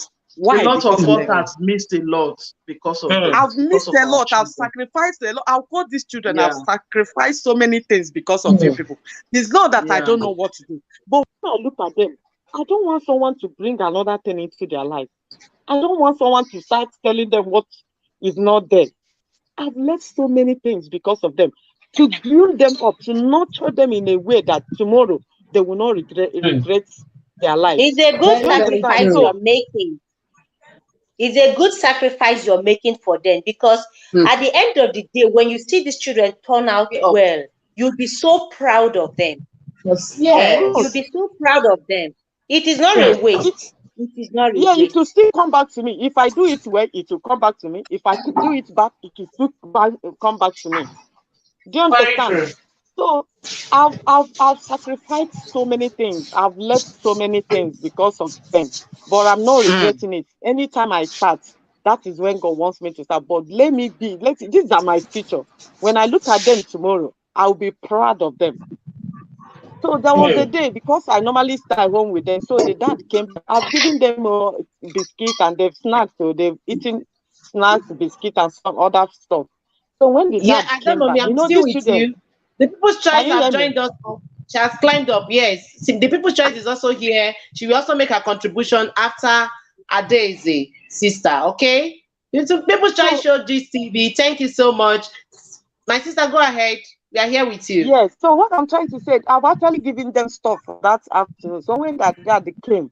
A Why? lot Because of of us them. have missed a lot because of them, I've because missed of a our lot. I've children. sacrificed a lot. I'll call these children. I've Yeah, sacrificed so many things because of you people. It's not that I yeah, don't know what to do, but when I look at them, I don't want someone to bring another thing into their life. I don't want someone to start telling them what is not there. I've left so many things because of them. To build them up, to nurture them in a way that tomorrow they will not regret their It's lives. a good Very, You very understand? sacrifice true. you're So making. It's a good sacrifice you're making for them, because Hmm. at the end of the day, when you see these children turn out Oh, well, you'll be so proud of them. yes. You'll good. Yes. be so proud of them. It is not a Hmm. It, waste. It is not a yeah, it will waste. still come back to me. If I do it well, it will come back to me. If I could do it back, it will still come back to me. Do you Very understand? true. So I've sacrificed so many things. I've left so many things because of them. But I'm not Hmm. regretting it. Anytime I start, that is when God wants me to start. But let me be, these are my future. When I look at them tomorrow, I'll be proud of them. So there was a Hmm. day, because I normally stay at home with them. So the dad came back. I've given them biscuit and they've snacked. So they've eaten snacks, biscuit, and some other stuff. So when the Yeah, dad I don't came know back, me. I'm still these with children, you. The People's can Choice you have hear me? joined us. She has climbed up. Yes. See, the People's Choice is also here. She will also make her contribution after Adaeze, sister. Okay. It's People's Choice So Show GTV. Thank you so much. My sister, go ahead. We are here with you. yes. So what I'm trying to say, I've actually given them stuff for that afternoon. So when their dad came.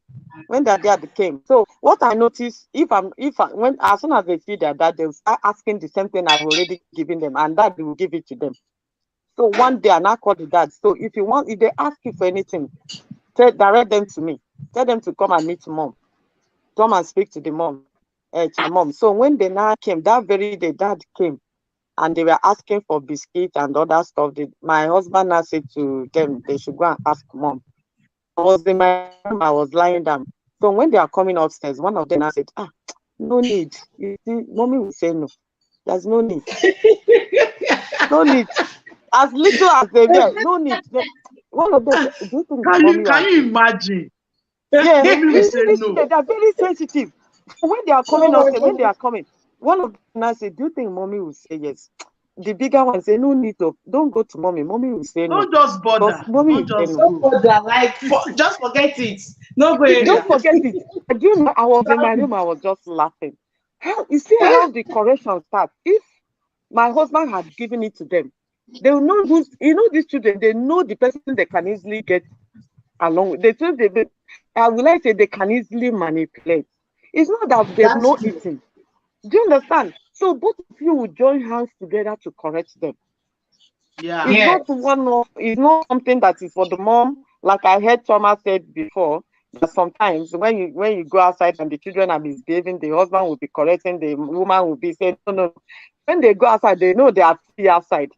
So what I noticed, when as soon as they see their dad, they'll start asking the same thing I've already given them, and dad will give it to them. So one day I now call the dad. So if they ask you for anything, direct them to me. Tell them to come and meet mom. Come and speak to the mom, to the mom. So when they now came, that very day, dad came and they were asking for biscuits and other stuff. My husband now said to them they should go and ask mom. I was in my room, I was lying down. So when they are coming upstairs, one of them now said, no need. You see, mommy will say no. There's no need. No need. As little as they were, no need. One of them said, do you think mommy Can has you imagine? Yeah, Mommy will say these no. children, they're very sensitive. So when they are coming Oh my upstairs, when they God. are coming, one of them now say, do you think mommy will say yes? The bigger one say, no need to, don't go to mommy. Mommy will say no. Don't just Because bother. mommy will Don't say just no. Don't go. bother. Like, just forget it. No go Don't area. forget it. Do you know, I was in my room, I was just laughing. How you see how the correction starts? If my husband had given it to them, they will know who's, these children, they know the person they can easily get along with. I would like to say they can easily manipulate. It's not that they've That's no true. eating. Do you understand? So both of you will join hands together to correct them. Yeah. Yes. It's not something that is for the mom. Like I heard Thomas said before, that sometimes when you go outside and the children are misbehaving, the husband will be correcting, the woman will be saying, no, no. When they go outside, they know they are free outside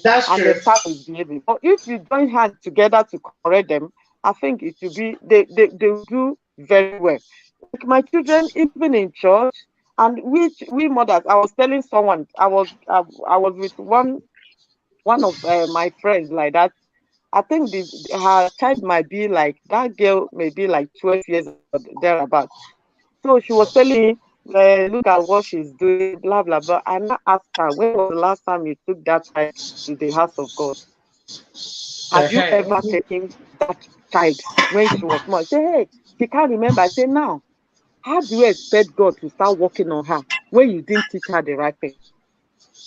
That's and they true. start misbehaving. But if you join hands together to correct them, I think it will be they will do very well. Like my children, even in church, and we mothers, I was telling someone, I was with one of my friends like that. I think her child might be like that girl, maybe like 12 years or thereabout. So she was telling me, look at what she's doing, blah blah blah. And I asked her, when was the last time you took that child to the house of God? Have you Uh-huh. ever taken that child when she was small? Say, hey, she can't remember. I say, now, how do you expect God to start working on her when you didn't teach her the right thing?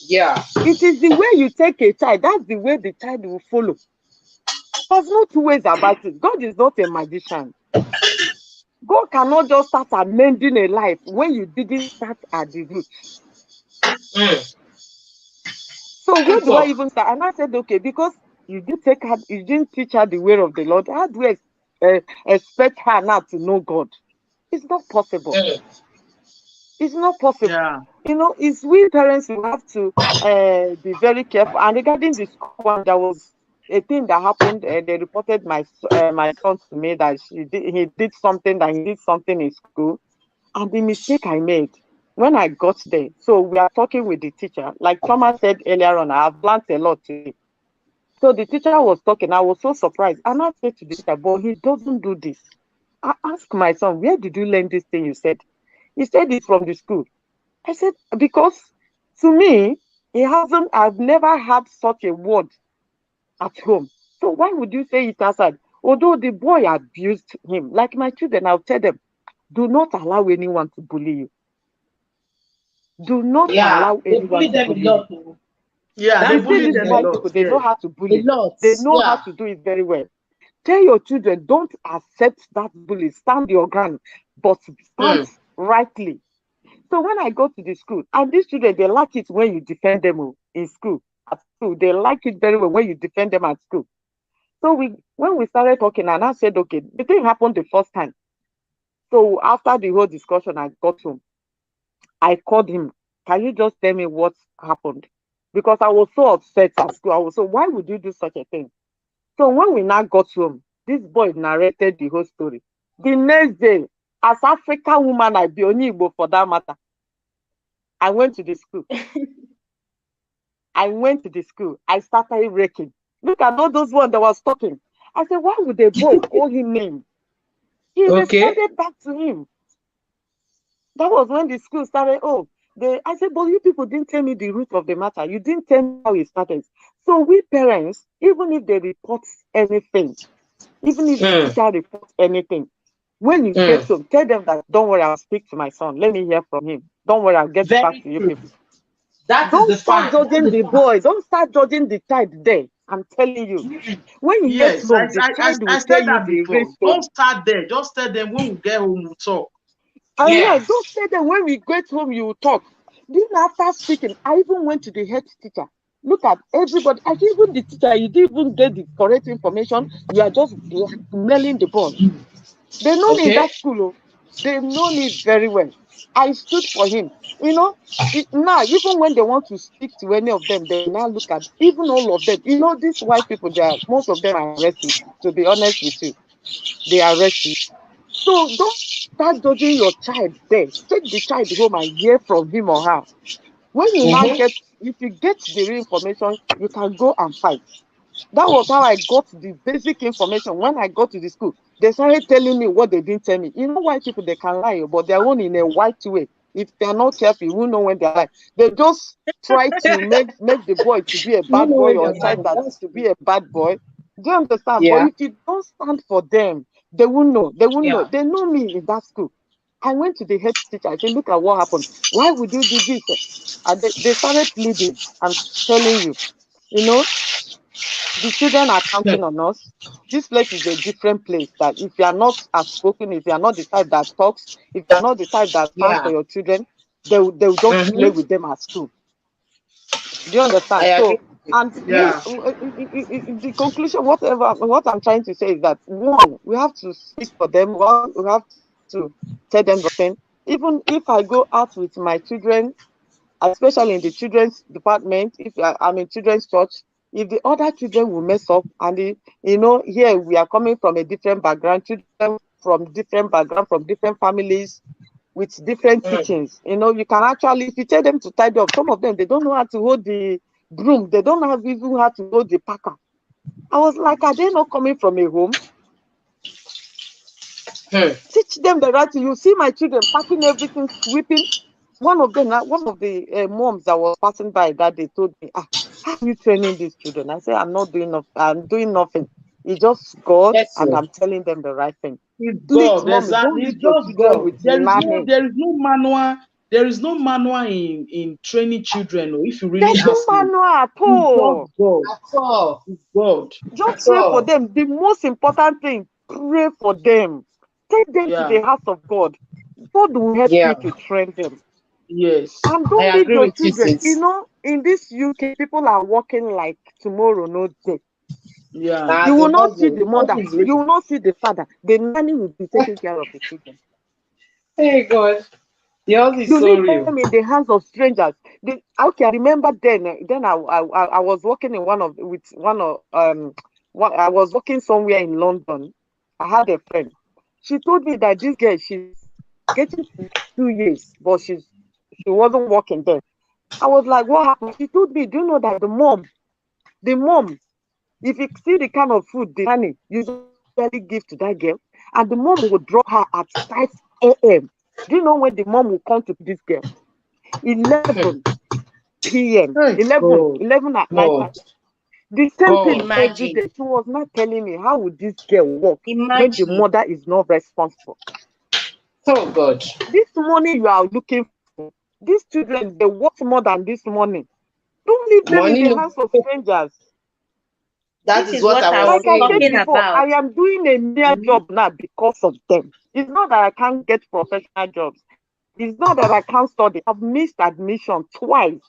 Yeah. It is the way you take a child, that's the way the child will follow. There's no two ways about it. God is not a magician. God cannot just start amending a life when you didn't start at the root. Mm. So where Good do I talk. even start? And I said, okay, because you didn't teach her the way of the Lord, how do you expect her now to know God? It's not possible. Mm. It's not possible. Yeah. It's we parents who have to be very careful. And regarding the school one, there was a thing that happened. They reported my son to me that he did something, that he did something in school. And the mistake I made when I got there, so we are talking with the teacher. Like Thomas said earlier on, I have learned a lot today. So the teacher was talking. I was so surprised. And I said to the teacher, but he doesn't do this. I asked my son, where did you learn this thing you said? He said it's from the school. I said, because to me, I've never had such a word at home. So why would you say it outside? Although the boy abused him, like my children, I'll tell them, do not allow anyone to bully you. Do not Yeah. allow They anyone bully to them a bully you. lot. Oh. Yeah, You they That see, bully bullying these them a them white lot. people, they Yes. know how to a bully. lot. They know how Yeah. to do it very well. Tell your children, don't accept that bully. Stand your ground, but stand Mm. rightly. So when I go to the school, and these children, they like it when you defend them in school. At school, they like it very well when you defend them at school. So when we started talking, and I said, okay, the thing happened the first time. So after the whole discussion, I got home. I called him. Can you just tell me what happened? Because I was so upset at school. I was so, why would you do such a thing? So when we now got home, this boy narrated the whole story. The next day, as African woman, I be only Igbo for that matter. I went to the school. I started raking. Look at all those ones that was talking. I said, why would the boy call him name? He Okay. responded back to him. That was when the school started. Oh, I said, but you people didn't tell me the root of the matter. You didn't tell me how it started. So we parents, even if they report anything, even if the Mm. teacher reports anything, when you get Mm. home, tell them that, don't worry, I'll speak to my son. Let me hear from him. Don't worry, I'll get back Very to you true. people. That is Don't the start fact. That's judging the the fact. boy. Don't start judging the child there. I'm telling you. When you get Yes, home, the child I will tell said you that the real before. Don't story. start there. Just tell them when we get home, we'll talk. And yeah, Yeah. don't say that when we get home, you will talk. Then after speaking, I even went to the head teacher. Look at everybody. I think even the teacher, you didn't even get the correct information. You are just blackmailing the boy. They know me in Okay. that school. Oh. They know me very well. I stood for him. You know, now, even when they want to speak to any of them, they will now look at even all of them. You know, these white people, most of them are racist, to be honest with you. They are racist. So don't start judging your child there. Take the child home and hear from him or her. When you now Mm-hmm. if you get the real information, you can go and fight. That was how I got the basic information. When I got to the school, they started telling me what they didn't tell me. You know, white people, they can lie, but they're only in a white way. If they're not careful, you won't know when they're lying. They just try to make the boy to be a You bad know boy when or they're child lying. that That's to true. be a bad boy. Do you understand? But Yeah. if you don't stand for them, they won't know. They won't know. Yeah. They know me in that school. I went to the head teacher. I said, look at what happened. Why would you do this? And they started pleading. I'm telling you, you know, the children are Hmm. counting on us. This place is a different place. That if you are not outspoken, if you are not the type that talks, if you are not the type that stands for Yeah. your children, they will just play Mm-hmm. with them at school. Do you I understand? agree So, with and you. Yeah. the conclusion, what I'm trying to say is that one, we have to speak for them. One, we have to tell them the right thing. Even if I go out with my children, especially in the children's department, if I'm in children's church, if the other children will mess up, and here we are coming from a different background, children from different background, from different families with different Mm. teachings, you can actually, if you tell them to tidy up, some of them, they don't know how to hold the broom, they don't have even how to hold the packer. I was like, are they not coming from a home? Hmm. Teach them the right thing. You see my children packing everything, sweeping. One of the moms that was passing by that day told me, how are you training these children? I said, I'm not doing nothing. I'm doing nothing. It's just God, and Excellent. I'm telling them the right thing. It's Please, God, mommy, don't exactly. It's leave your just children God. with nanny. There is no manual. There is no manual in training children. Or if you really There's no ask me, manual at it's just all. God. At all. It's God. Just At pray for all. them. The most important thing, pray for them. Take them to Yeah. the house of God. God will help Yeah. you to train them. Yes. And I don't leave agree your with you, children. sis. In this UK, people are working like tomorrow, no day. Yeah. Ah, You the will not see hustle. the The hustle mother. is You real. will not see the father. The nanny will be taking care of the children. Hey God. The hustle is You so leave them real. in the hands of strangers. Okay, I remember then I was working in I was working somewhere in London. I had a friend. She told me that this girl, she's getting to like 2 years, but she wasn't working there. I was like, what happened? She told me, do you know that the mom, if you see the kind of food the nanny usually give to that girl, and the mom will drop her at 5 a.m. Do you know when the mom will come to this girl? 11 p.m. Hey, 11, God. 11 at night God. time. The same thing God. every Imagine, day. She was not telling me, how would this girl work when the imagine. mother is not responsible? Oh God. This money you are looking for, these children, they work more than this money. Don't leave them in Money the no. hands of strangers. That This is is what what I I was was Like I said saying. talking before, about. I am doing a mere Mhm. job now because of them. It's not that I can't get professional jobs. It's not that I can't study. I've missed admission twice.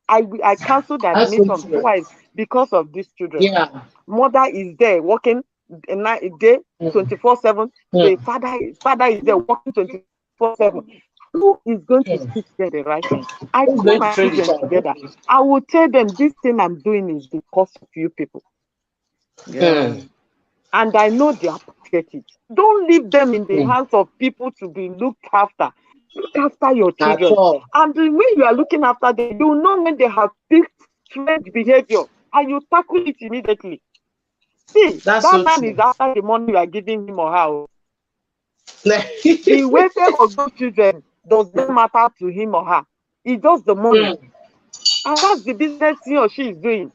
I canceled That's so admission true. twice because of these children. Yeah. Mother is there working a night a day, Mm, 24/7. The mm, father is there working 24/7. Who is going to mm. teach them the right thing? I Who's call going to my train the children child? together. Okay. I will tell them this thing I'm doing is because of you people. Yeah. Mm, And I know they appreciate it. Don't leave them in the mm. hands of people to be looked after. Look after your At children. all. And the way you are looking after them, you know when they have picked strange behavior and you tackle it immediately. See, That's that so man true. is after the money you are giving him or her. Oh. The welfare of those children does not matter to him or her. It's just the money. Mm. And that's the business he or she is doing.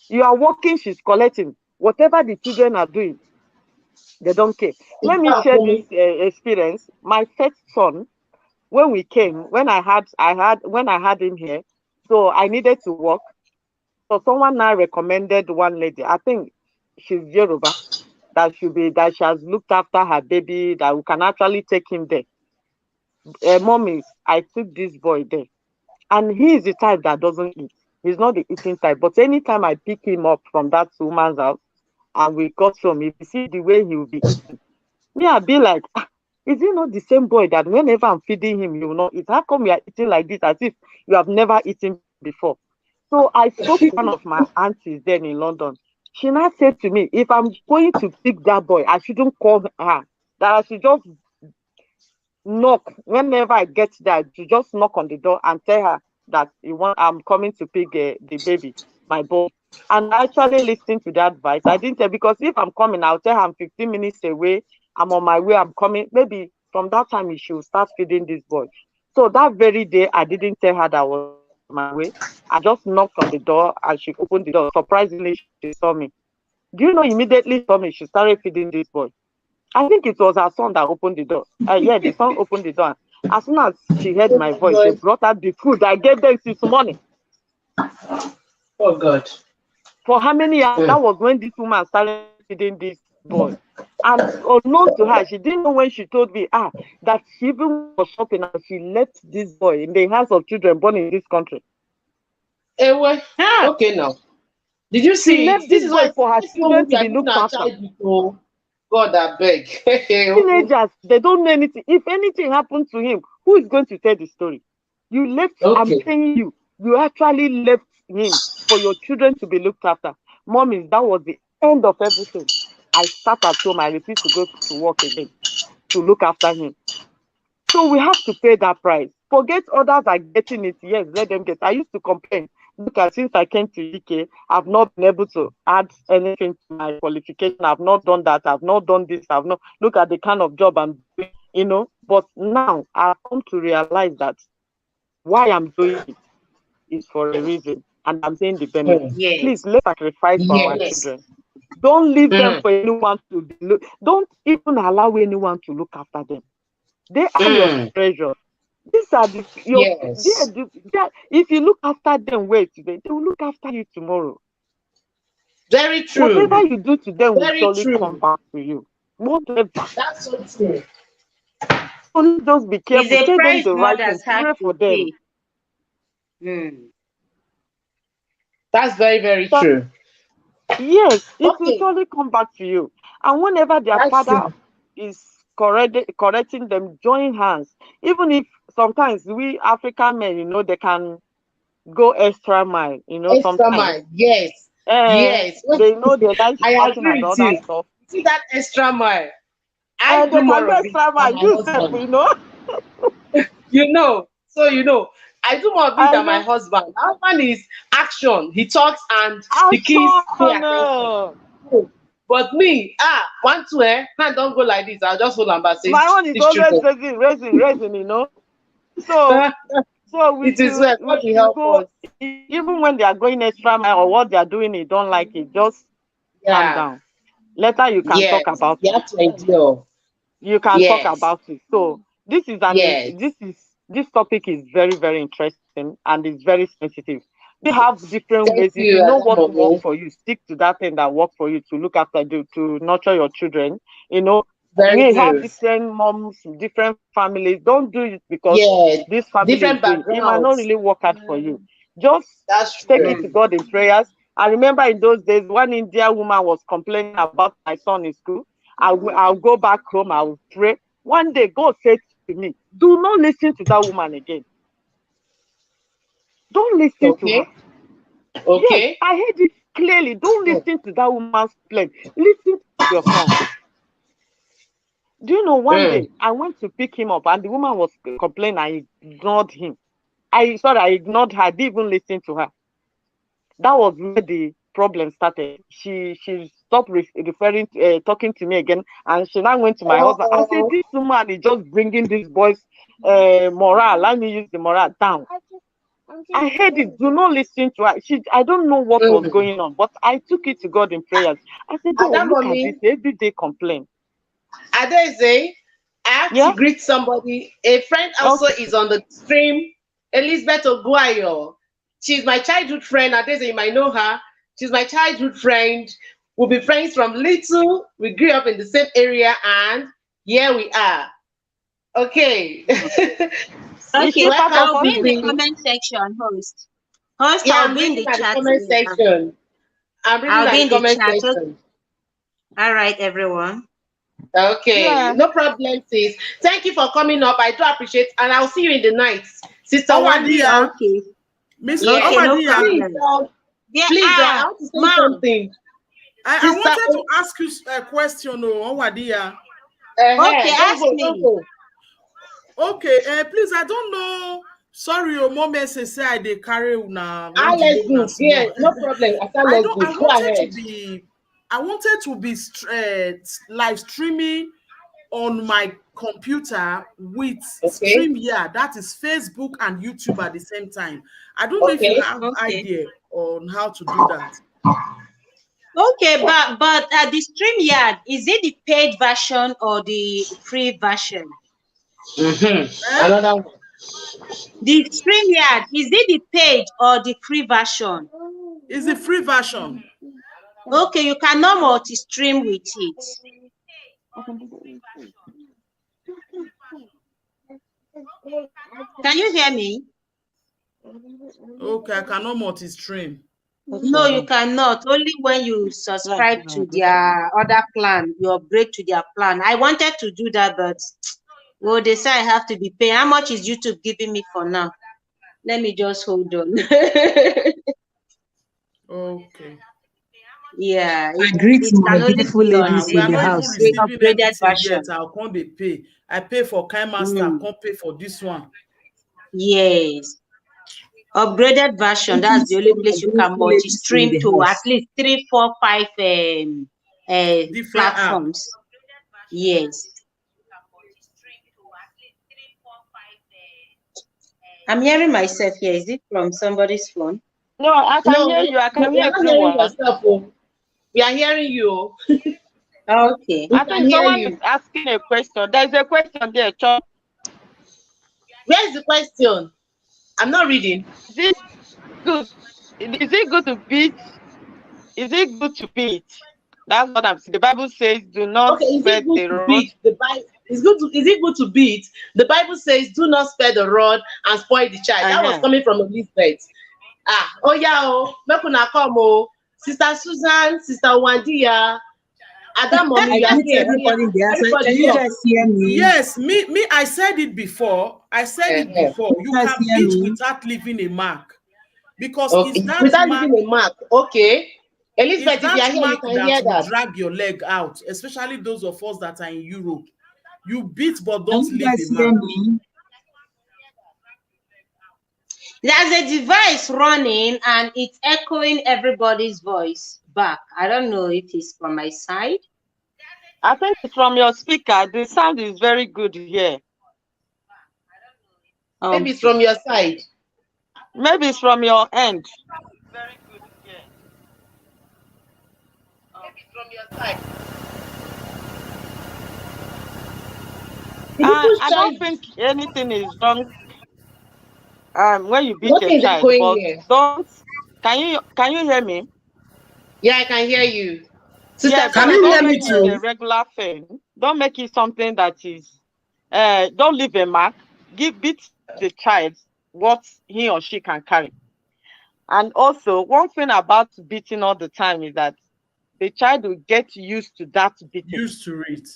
You are working, she's collecting. Whatever the children are doing, they don't care. Let me share this experience. My first son, when we came, when I had him here, so I needed to work. So someone now recommended one lady. I think she's Yoruba. That she has looked after her baby. That we can actually take him there. Mommy, I took this boy there, and he is the type that doesn't eat. He's not the eating type. But anytime I pick him up from that woman's house, and we got home, if you see the way he will be eating, me, I'll be like, "Ah, is he not the same boy that whenever I'm feeding him, you will not eat? How come you are eating like this as if you have never eaten before?" So I spoke to one of my aunties then in London. She now said to me, if I'm going to pick that boy, I shouldn't call her. That I should just knock whenever I get there, to just knock on the door and tell her that I'm coming to pick the baby, my boy. And I actually listened to that advice. I didn't tell, because if I'm coming, I'll tell her I'm 15 minutes away. I'm on my way. I'm coming. Maybe from that time she will start feeding this boy. So that very day, I didn't tell her that I was on my way. I just knocked on the door and she opened the door. Surprisingly, she saw me. Do you know? Immediately saw me. She started feeding this boy. I think it was her son that opened the door. Yeah, the son opened the door. As soon as she heard Oh my my voice, they God. brought out the food I gave them since morning. Oh God. For how many years? That Mm. was when this woman started feeding this boy. And unknown to her, she didn't know when she told me, that she even went for shopping and she left this boy in the hands of children born in this country. Anyway, Huh. okay now. Did you She see it? left This this is boy why for her this is what children we to are be giving looked our after. child with. Oh God, I beg. Teenagers, they don't know anything. If anything happened to him, who is going to tell the story? You left, I'm Okay. saying you actually left him for your children to be looked after. Mommy, that was the end of everything. I sat at home, I refused to go to work again to look after him. So we have to pay that price. Forget others are getting it. Yes, let them get. I used to complain. Look at, since I came to UK, I've not been able to add anything to my qualification. I've not done that. I've not done this. I've not look at the kind of job I'm doing. But now I've come to realize that why I'm doing it is for a reason, and I'm seeing the benefit. Mm. Please, Yes. let's sacrifice for our Yes. children. Don't leave them Mm. for anyone to be look. Don't even allow anyone to look after them. They are your Mm. treasure. These are Yes. if you look after them well today, they will look after you tomorrow. Very Whatever true. you do to them will Very surely come true. back to you. Whatever. That's so true. So let's just be It's careful. a Tell them price the right thing. mothers have Pray for to them. pay. Hmm. That's very, very But true. yes, it will Okay. surely come back to you. And whenever their That's father true. is correcting them, join hands. Even if sometimes we African men, they can go extra mile, Extra sometimes. mile. Yes. Yes. They like I shouting and agree with other you. stuff. See that extra mile? I And do they can more go of it extra than mile. my You self, husband. I do more of it I than my know. husband. My husband is action. He talks and the kids pay Action. attention. So, but me, one, two, hand don't go like this. I'll just hold and back say, My own is these always children. raising. So we It is should well. God will should help go, us. even when they are going extra mile or what they are doing, you don't like it. Just calm Yeah. down. Later you can talk Yes. about You it. have to endure. You can talk Yes. about it. So Yes. this topic is very, very interesting and it's very sensitive. We have different Thank ways. If you, you know what works Adamomi. for you, stick to that thing that works for you to look after, to nurture your children. You know, Very we have good. different moms, different families. Don't do it because Yeah, this family is different doing. It might not backgrounds. really work out for you. Just That's take it true. to God in prayers. I remember in those days, one Indian woman was complaining about my son in school. I'll go back home. I'll pray. One day, God said to me, "Do not listen to that woman again. Don't listen to her." Okay. Yes, Okay. I heard it clearly. Don't Mm. listen to that woman's plan. Listen to your son. Do you know, one Mm. day I went to pick him up and the woman was complaining. I ignored him. I ignored her. I didn't even listen to her. That was where the problem started. She stopped referring talking to me again, and she now went to my husband. I said, Oh. "This woman is just bringing this boy's morale. Let me use the morale down." I heard it. Do not listen to her. I don't know what was Mm. going on, but I took it to God in prayers. I said, "God, look at this Adamomi, everyday complaint." Adeze, I have to Yeah. greet somebody. A friend also Okay. is on the stream. Elizabeth Oguayo. She's my childhood friend. Adeze, you might know her. She's my childhood friend. We'll be friends from little. We grew up in the same area, and here we are. Okay. Is Okay, she part of Welcome, I'll us? be in the Sissy. comment section, host. Host, Yeah, I'll I'm be in reading the at the chat. comment section. I'm reading I'll at be the in the comment chat. section. All right, everyone. Okay, Yeah. no problem, sis. Thank you for coming up. I do appreciate, and I'll see you in the night, Sister Wendy. Owadia, Okay. Miss Okay, Yes, no Owadia, please, problem. There please, I are, want to say mom. something, I Sister. wanted to ask you a question, Owadia. Okay, Don't ask go, don't me. go. Okay, please, I don't know. Sorry, your mom say I dey carry una Ah, when the let's day na go. Yeah, small. no problem. I said I let's don't. go. Go ahead. I wanted to be live streaming on my computer with Okay, StreamYard. That is Facebook and YouTube at the same time. I don't know if you okay. have Okay. idea on how to do that. Okay, but the StreamYard, is it the paid version or the free version? Eh? Another one. The StreamYard, is it the paid or the free version? It's the free version. Okay, you cannot multi-stream with it. Can you hear me? Okay, I cannot multi-stream. No, you cannot. Only when you subscribe to their other plan, you upgrade to their plan. I wanted to do that, but well, they say I have to be paying. How much is YouTube giving me for now? Let me just hold on. Okay. Yeah, I greet it my can only beautiful be on ladies We in are the not the even house. Oh. receiving upgraded anything yet. version. I'll come they pay. I pay for Kind Master, I can't pay for this one. Yes. Upgraded version, Greeting that's the only to my place you can beautiful ladies in multi-stream the to at house. least 3, 4, 5 Different app. platforms. Yes. I'm hearing myself here. Is it from somebody's phone? No, I can hear No, you. I can hear you're not hearing everyone. yourself. Oh. We are hearing you. Oh. Okay. We I can think hear someone is you. asking a question. There's a question there, Chop. Where's the question? I'm not reading. Is it good? Is it good to beat? Is it good to beat? That's what I'm saying. The Bible says, "Do not Okay, is spare it good the to rod." beat the Bible? Is it good to beat? The Bible says, "Do not spare the rod and spoil the child." That was Uh-huh. coming from Elizabeth. Ah, oh yeah, oh, make una come, oh, Sister Susan, Sister Wandia, Adam, mommy, I you are greet here. Yeah, everybody in the house. Can everybody you talk. guys hear me? Yes, me, I said it before. I said it Uh-huh. before. Can You you guys can hear beat me? without leaving a mark. Because Okay, without leaving a mark. Okay, it's Elizabeth, if you that are here, you mark can that hear will that. drag your leg out, especially those of us that are in Europe. You beat but Can don't you leave guys a hear mark. me? There's a device running and it's echoing everybody's voice back. I don't know if it's from my side. I think it's from your speaker. The sound is very good here. Maybe it's Okay. from your side. Maybe it's from your end. Maybe it's from your side. Did you push I don't charge? think anything is wrong. when you beat a Nothing is child, echoing but here. don't. Can you hear me? Yeah, I can hear you. Sister Yeah, Can so you Sophie, hear don't me make it too? a regular thing. Don't make it something that is. Don't leave a mark. Beat the child what he or she can carry. And also, one thing about beating all the time is that the child will get used to that beating. Used to it.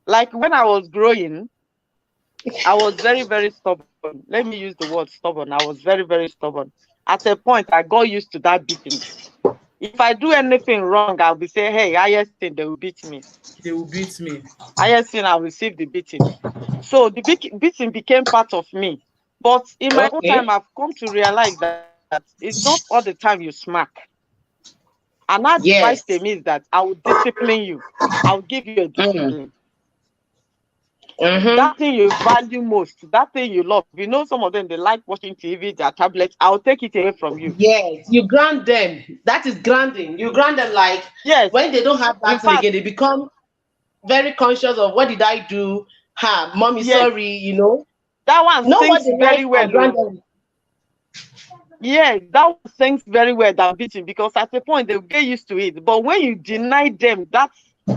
Like when I was growing, I was very, very stubborn. Let me use the word stubborn. I was very, very stubborn. At a point, I got used to that beating. If I do anything wrong, I'll be saying, hey, highest thing, they will beat me. They will beat me. Highest thing, I'll receive the beating. So the beating became part of me. But in my own time, okay. I've come to realize that it's not all the time you smack. An advice to me Yes. is that I will discipline you. I will give you a Mm. discipline. Mm-hmm. That thing you value most, that thing you love. You know, some of them, they like watching TV, their tablets. I'll take it away from you. Yes, you grant them. That is granting. You grant them like Yes. when they don't have In that thing fact, again, they become very conscious of what did I do? Ha, mommy, yes, sorry, you know. that one Know what sings they like very and well. grant Oh. them. Yes, that one sings very well than beating because at a point they'll get used to it. But when you deny them that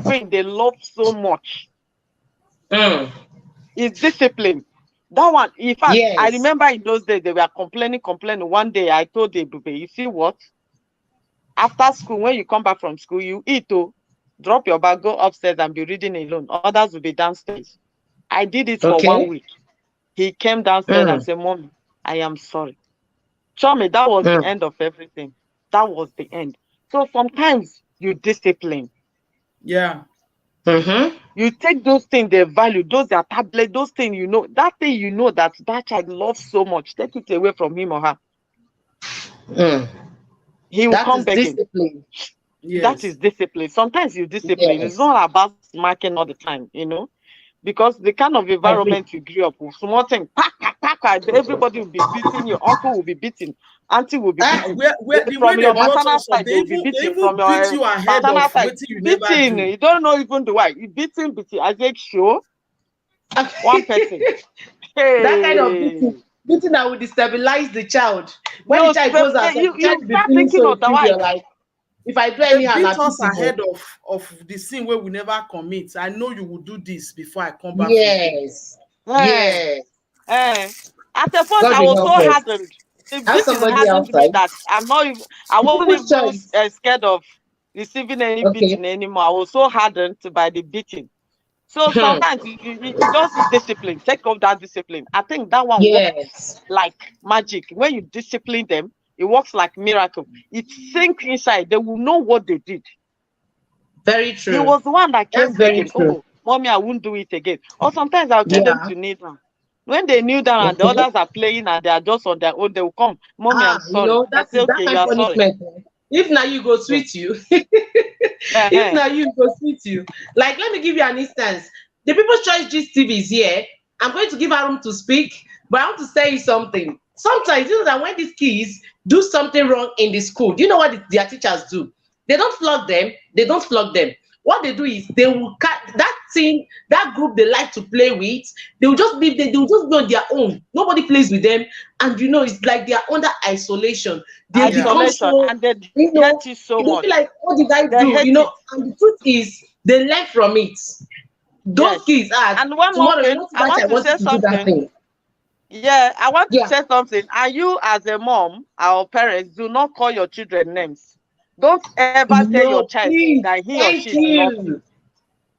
thing they love so much, Mm. is discipline. That one, in fact, I Yes. remember in those days they were complaining. One day I told the Bube, you see what? After school, when you come back from school, you eat, oh, drop your bag, go upstairs and be reading alone. Others will be downstairs. I did it for one Okay. week. He came downstairs and Mm. said, Mommy, I am sorry. Show me that was the Mm. end of everything. That was the end. So sometimes you discipline. Yeah. Mm-hmm. You take those things they value, those are tablet, those things you know, that thing you know that that child loves so much, take it away from him or her. Mm. He will That come is begging. discipline. That Yes. is discipline. Sometimes you discipline. It's Yes. not about smacking all the time, because the kind of I agree. environment you grew up with, small thing, pack, pack, pack, pack, everybody will be beating, your uncle will be beating, auntie will be Ah, beating. Where the way From they your brought maternal us up, side, they will be they beating. From even beat your you ahead paternal of side, what you never beating. do. You don't know even the why. You beating, beating. I say, sure, one person. that kind of Hey. beating that will destabilize the child. When the You, child goes outside, the child you will be start feeling thinking so otherwise. inferior. Like if I do They anyhow, beat na us peaceable. ahead of the sin where we never commit. I know you will do this before I come back from home. Yes. Eh, Yes. eh. At a point, God I will was so help us. hardened. The Have beating somebody hardened me outside. that I'm not even, I wasn't People's even choice. scared of receiving any Okay. beating anymore. I was so hardened by the beating. So Hmm. sometimes you just discipline, take off that discipline. I think that one works Yes. like magic. When you discipline them, it works like miracle. It sinks inside. They will know what they did. Very He true. was the one that That's came very begging, true. oh, mommy, I won't do it again. Or sometimes I'll tell them Yeah. to kneel down. When they kneel down and the Okay. others are playing and they are just on their own, they will come, mommy, I'm Ah, sorry. I that say, is that okay, you kind of are sorry. punishment. If now you go Yeah. sweet you. If Uh-huh. now you go sweet you. Like, let me give you an instance. The People's Choice Gist TV is here. I'm going to give her room to speak, but I want to say something. Sometimes you know that when these kids do something wrong in the school, do you know what their teachers do? They don't flog them. They don't flog them. What they do is they will cut that thing, that group they like to play with. They will just leave. They will just be on their own. Nobody plays with them, and it's like they are under isolation. They Yeah. become Isolation. so, And they you know, hate it so they feel much. like, what did I They do? hate it. And the truth is, they learn from it. Those Yes. kids are And one more tomorrow. You thing, know, I that want child to wanted say to do that something. thing. Yeah, I want to Yeah. say something. And you, as a mom, our parents, do not call your children names. Don't ever tell your No, child please. that he or she Thank is naughty. you.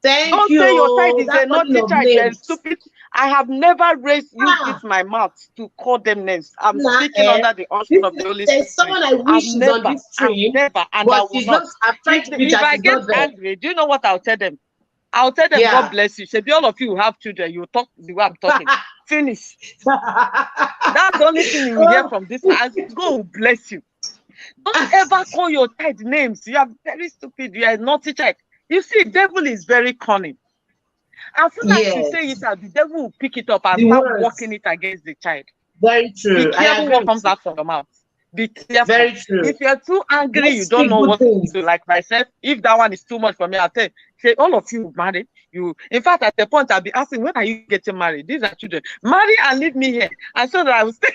Thank Don't say your child you. is a That calling naughty of child, you're names. stupid. I have never used Ah, this my mouth to call them names. I'm nah, speaking under the unction of the Holy there's Spirit. someone I wish is on this I've stream, never, and I but will she's not. not. I've tried to reach If her. I She's get not there. angry, do you know what I'll tell them? I'll tell them, God Yeah. bless you. Say, all of you who have children, you talk the way I'm talking. Finish. That's the only thing you will hear Oh, from this man. God will bless you. Don't ever call your child names. You are very stupid. You are a naughty child. You see, devil is very cunning. As soon as you say it yes. out, the devil will pick it up and The start words. working it against the child. Very Be true. I careful agree what with comes you. out from your mouth. Be careful. Very true. If you're too angry, you Let's don't speak know good what to things. do. Like myself, if that one is too much for me, I'll tell say all of you married. You, in fact, at the point I'll be asking, when are you getting married? These are children. Marry and leave me here. And so that I will stay.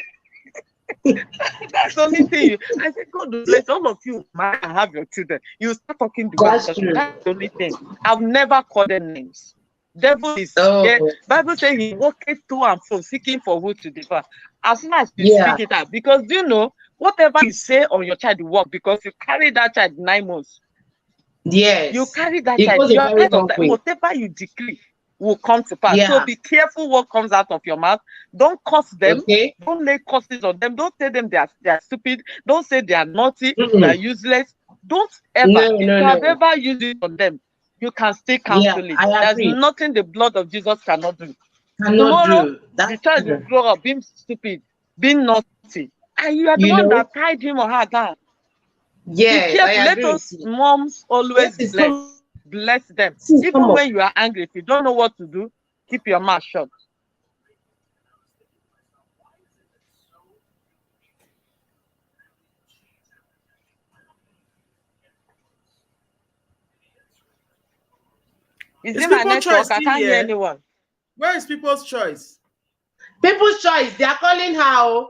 That's the only thing. I said, God will bless all of you. Marry and have your children. You start talking the word That's because true. that's the only thing. I've never called them names. Devil is Oh, yeah. Bible says he walketh to and fro seeking for who to devour. As soon as you yeah. speak it out, because you know whatever you say on your child will work because you carry that child 9 months. You Yes. carry that It child. goes a You're very ahead of long that. way. Whatever you decree will come to pass. So Yeah. be careful what comes out of your mouth. Don't curse them. Okay. Don't lay curses on them. Don't tell them they are stupid. Don't say they are naughty, they are Mm-mm. useless. Don't ever. No, If no, you have no. ever used it on them, you can still Yeah, cancel it. I There's agree. nothing the blood of Jesus cannot do. Cannot Tomorrow, do. the That's child will true. grow up being stupid, being naughty, and you are the You one know? that tied him or her down. Be Yes, I careful. Let agree with us you. moms Yes, always it's come. bless them. Since come Even up. when you are angry, if you don't know what to do, keep your mouth shut. Is Is it my people choice network? I still can't hear here? anyone. Where is people's choice? People's choice. They are calling how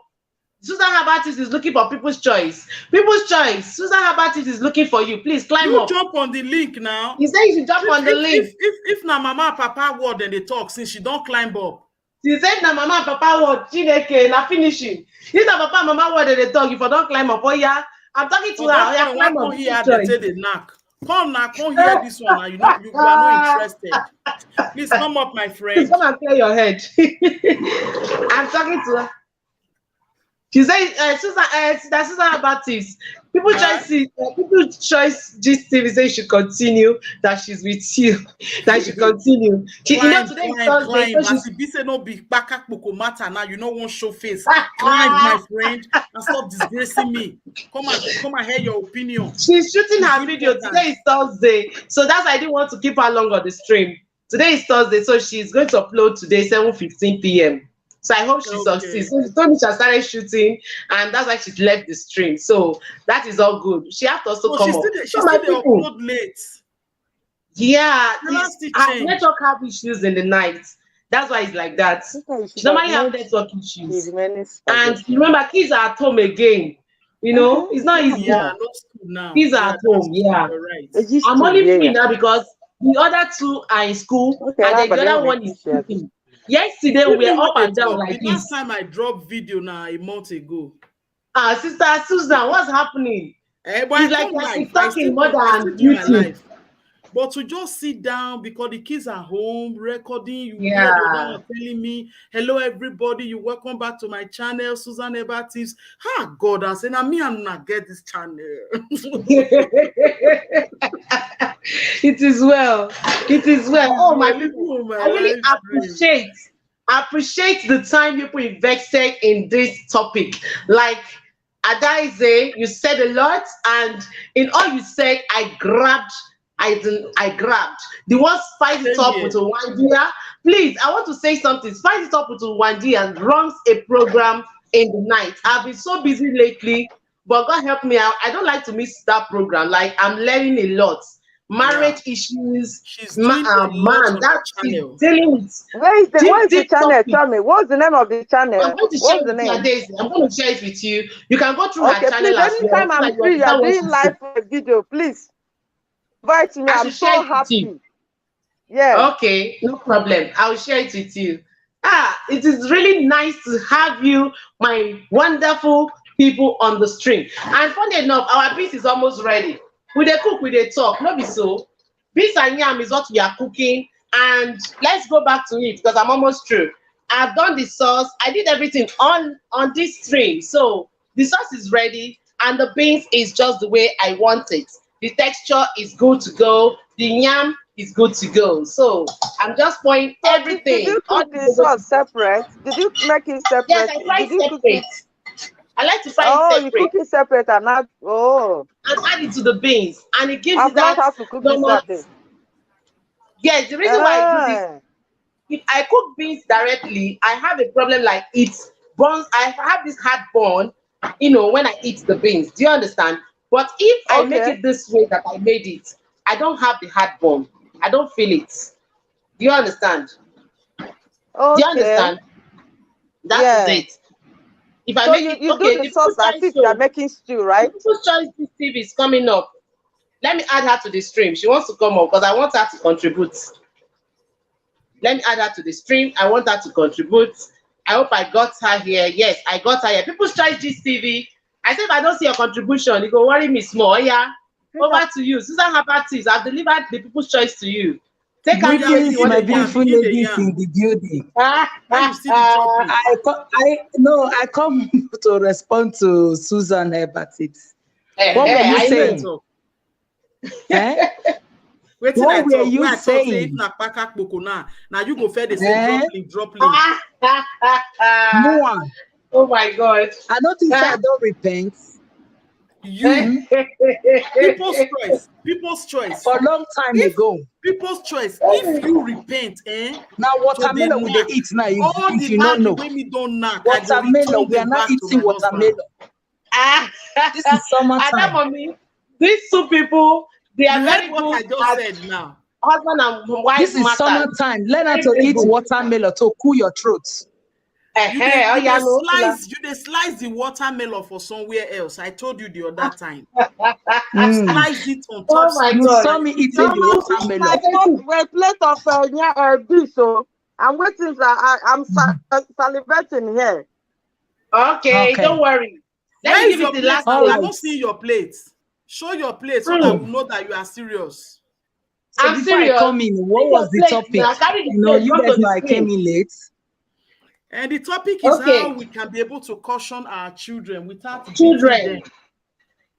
Susan Habatis is looking for people's choice. People's choice. Susan Habatis is looking for you. Please climb You up. jump on the link now. He said you should jump on the link. If na mama and papa word then they talk since she don't climb up. She said na mama and papa word. Chineke na finishing. If na papa and mama word they talk, if I don't climb up, oh yeah, I'm talking to For her. Oh don't yeah, come one climb up. come here People's they choice. say they knack. Come now, come hear this one now. You are not interested. Please come up, my Please friend. come and clear your head. I'm talking to her. She said, Susan, that's Susan Baptist. Huh? People choice this TV say she continue, that she's with you, that she continue. Climb, Today is climb, Thursday, climb. so As she's if say no be bakak poko matter now. You know won't show face. Climb, my friend, and stop disgracing me. Come and hear your opinion. she's shooting It's her video. important. Today is Thursday, so that's why I didn't want to keep her long on the stream. Today is Thursday, so she's going to upload today 7:15 p.m. So I hope she succeeds. Okay. So she told me she has started shooting, and that's why she's left the stream. So that is all good. She has to also So come up. she So my still they people, upload late. yeah, Never still her change. network have issues in the night. That's why it's like that. Sister, you She should have normally have made network the issues. remaining And spaghetti. remember, kids are at home again. It's not Yeah, easy. Yeah, yeah. no school now. Kids are Yeah, at that's home, true. yeah. You're right. It used I'm to, only yeah, free yeah. now because the other two are in school Okay, and now, then but the then other we one is make sure. sleeping. Yesterday we Leave were me when up they and down talk. like The last this. time I dropped video now a month ago. Sister Susan, what's happening? But I It's like come you're live. talking more I still than do my YouTube. life. But to just sit down because the kids are home recording, you hear the other Yeah. one telling me, "Hello, everybody, you welcome back to my channel, Susan Eba Tips." Ah, God, I say, now me and not get this channel. It is well. It is It well. is Oh, my well, people, even on my I really live stream. appreciate the time people invested in this topic. Like Adaize, you said a lot, and in all you said, I grabbed. The one spice it Same up with here. a one year. Please, I want to say something. Spice it up with a one year and runs a program in the night. I've been so busy lately, but God help me out. I don't like to miss that program. Like I'm learning a lot. Yeah, Marriage issues, she's doing a lot man, on that her is channel. dealing with Where deep, is the deep channel? topics. Tell me. What's the name of the I'm channel? going to share What's the with you, name? Daisy. I'm going to share it with you. You can go through her Okay, please, channel as well anytime so I'm that you free, you are understand what doing she's live saying. video, please invite me. I I'm should share so it with you. happy. Yeah. Okay, no problem. I'll share it with you. It is really nice to have you, my wonderful people on the stream. And funny enough, our beans is almost ready. We dey cook, we dey talk, no be so. Beans and yam is what we are cooking. And let's go back to it because I'm almost through. I've done the sauce. I did everything on this stream. So the sauce is ready and the beans is just the way I want it. The texture is good to go. The yam is good to go. So I'm just pouring So did everything. you All cook the the sauce separate? Did you make it yes, separate? I fry Did it you cook it? separate. I like to fry it Oh, you separate cook it separate and not. Oh, and add it to the beans, and it gives I've it learned that how to cook this normal. thing. Yes, the reason why I do this, Ah, if I cook beans directly, I have a problem like it burns. I have this heartburn, when I eat the beans. Do you understand? But if I make okay, it this way that I made it, I don't have the heartburn. I don't feel it. Do you understand? Do you okay, understand? That is yeah. it. If I So make you, it, you do okay, the the sauce People's as Choice if you are show, making stew, the right? People's Choice this TV is coming up. Let me add her to the stream. She wants to come up because I want her to contribute. Let me add her to the stream. I want her to contribute. I hope I got her here. Yes, I got her here. People's Choice this TV. I said if I don't see your contribution, it go worry me small. Yeah. Over to you. Susan Havertis, I've delivered the People's Choice to you. Take her to where you Greetings, want my to Yam, talk. beautiful begin the ladies yam. in the building. How you see the topic? I come to respond to Susan Hebertit. What were you I Wetin I know. saying? talk? Eh? Wetin I What were talk? Where you I talk say if saying? na kpaka kpoko now you go fair dey say Eh? drop link. Noah, Oh my God. I noticed I don't repent. You Hmm? people's choice. For a long time If ago. people's choice, if you repent, Now to the watermelon we dey knack, eat now, all if the you don't bag know. wey me don knack, I go Watermelon, return we are them not back to eating my husband. This is Ada summertime. mommy, these two people, they are You heard very what good I just at said now. husband and wife This is matters. summertime. Learn how Very, to very eat good. watermelon to cool your throat. You Oh, yeah, no, dey slice the watermelon for somewhere else. I told you the other time. Mm. Slice it on top oh my You sticky God. saw rice. me eating the Normal watermelon. like a plate of dish. So I'm waiting. I'm salivating here. Okay, don't Okay. worry. Let me Where is give it your the plate last now? All We are stage. right. not seeing your plate. Show your plate so that Mm, we know that you are serious. So I'm before I serious. come in, what Take was your the plate topic? now. Carry the You know, plate. you Come guys to the know I came screen. in late. And the topic is how Okay, we can be able to caution our children without beating them. children.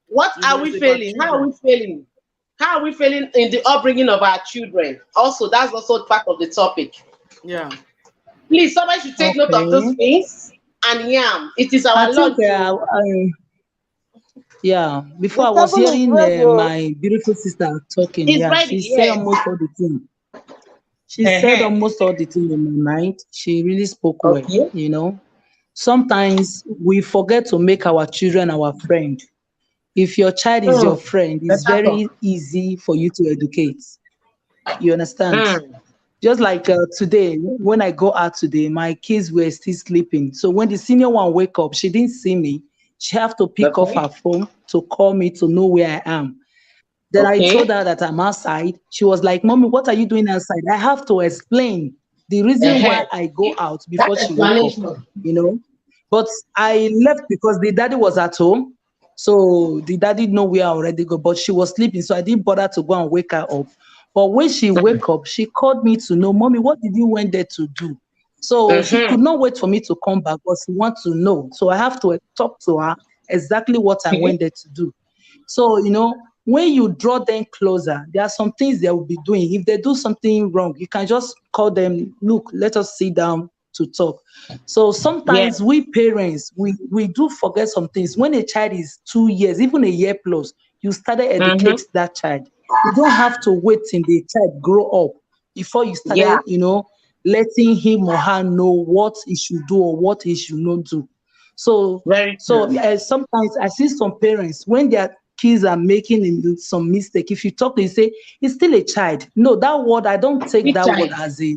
What are we It's about failing? How are children. we failing? How are we failing in the upbringing of our children? Also, that's also part of the topic. Yeah. Please, somebody should take note of those Okay. things and yam. It is I our think, lunch. Oh. yeah, before The I was table is hearing ready. my beautiful sister talking, It's yeah, ready, she said yes. almost all the thing. She said Uh-huh. almost all the thing in my mind. She really spoke well, Okay. you know. Sometimes we forget to make our children our friend. If your child is your Mm. friend, it's Better very talk. easy for you to educate. You understand? Mm. Just like today, when I go out today, my kids were still sleeping. So when the senior one wake up, she didn't see me. She have to pick off Okay. her phone to call me to know where I am. Then I told Okay. her that I'm outside. She was like, "Mommy, what are you doing outside?" I have to explain the reason Uh-huh. why I go out before That she wake up, explanation. you know. But I left because the daddy was at home. So the daddy know where I already go, but she was sleeping. So I didn't bother to go and wake her up. But when she wake up, she called me to know, "Mommy, what did you went there to do?" So she could Mm-hmm. not wait for me to come back, but she want to know. So I have to talk to her exactly what I Okay. went there to do. So, when you draw them closer, there are some things they will be doing. If they do something wrong, you can just call them, "Look, let us sit down to talk." So Yeah. sometimes we parents, we do forget some things. When a child is 2 years, even a year plus, you started Mm-hmm. educate that child. You don't have to wait till the child grow up before you Yeah. started, letting him or her know what he should do or what he should not do. So, Very so true. sometimes I see some parents when their kids are making some mistake. If you talk, they say it's still a child. No, that word I don't take Big that word child. as a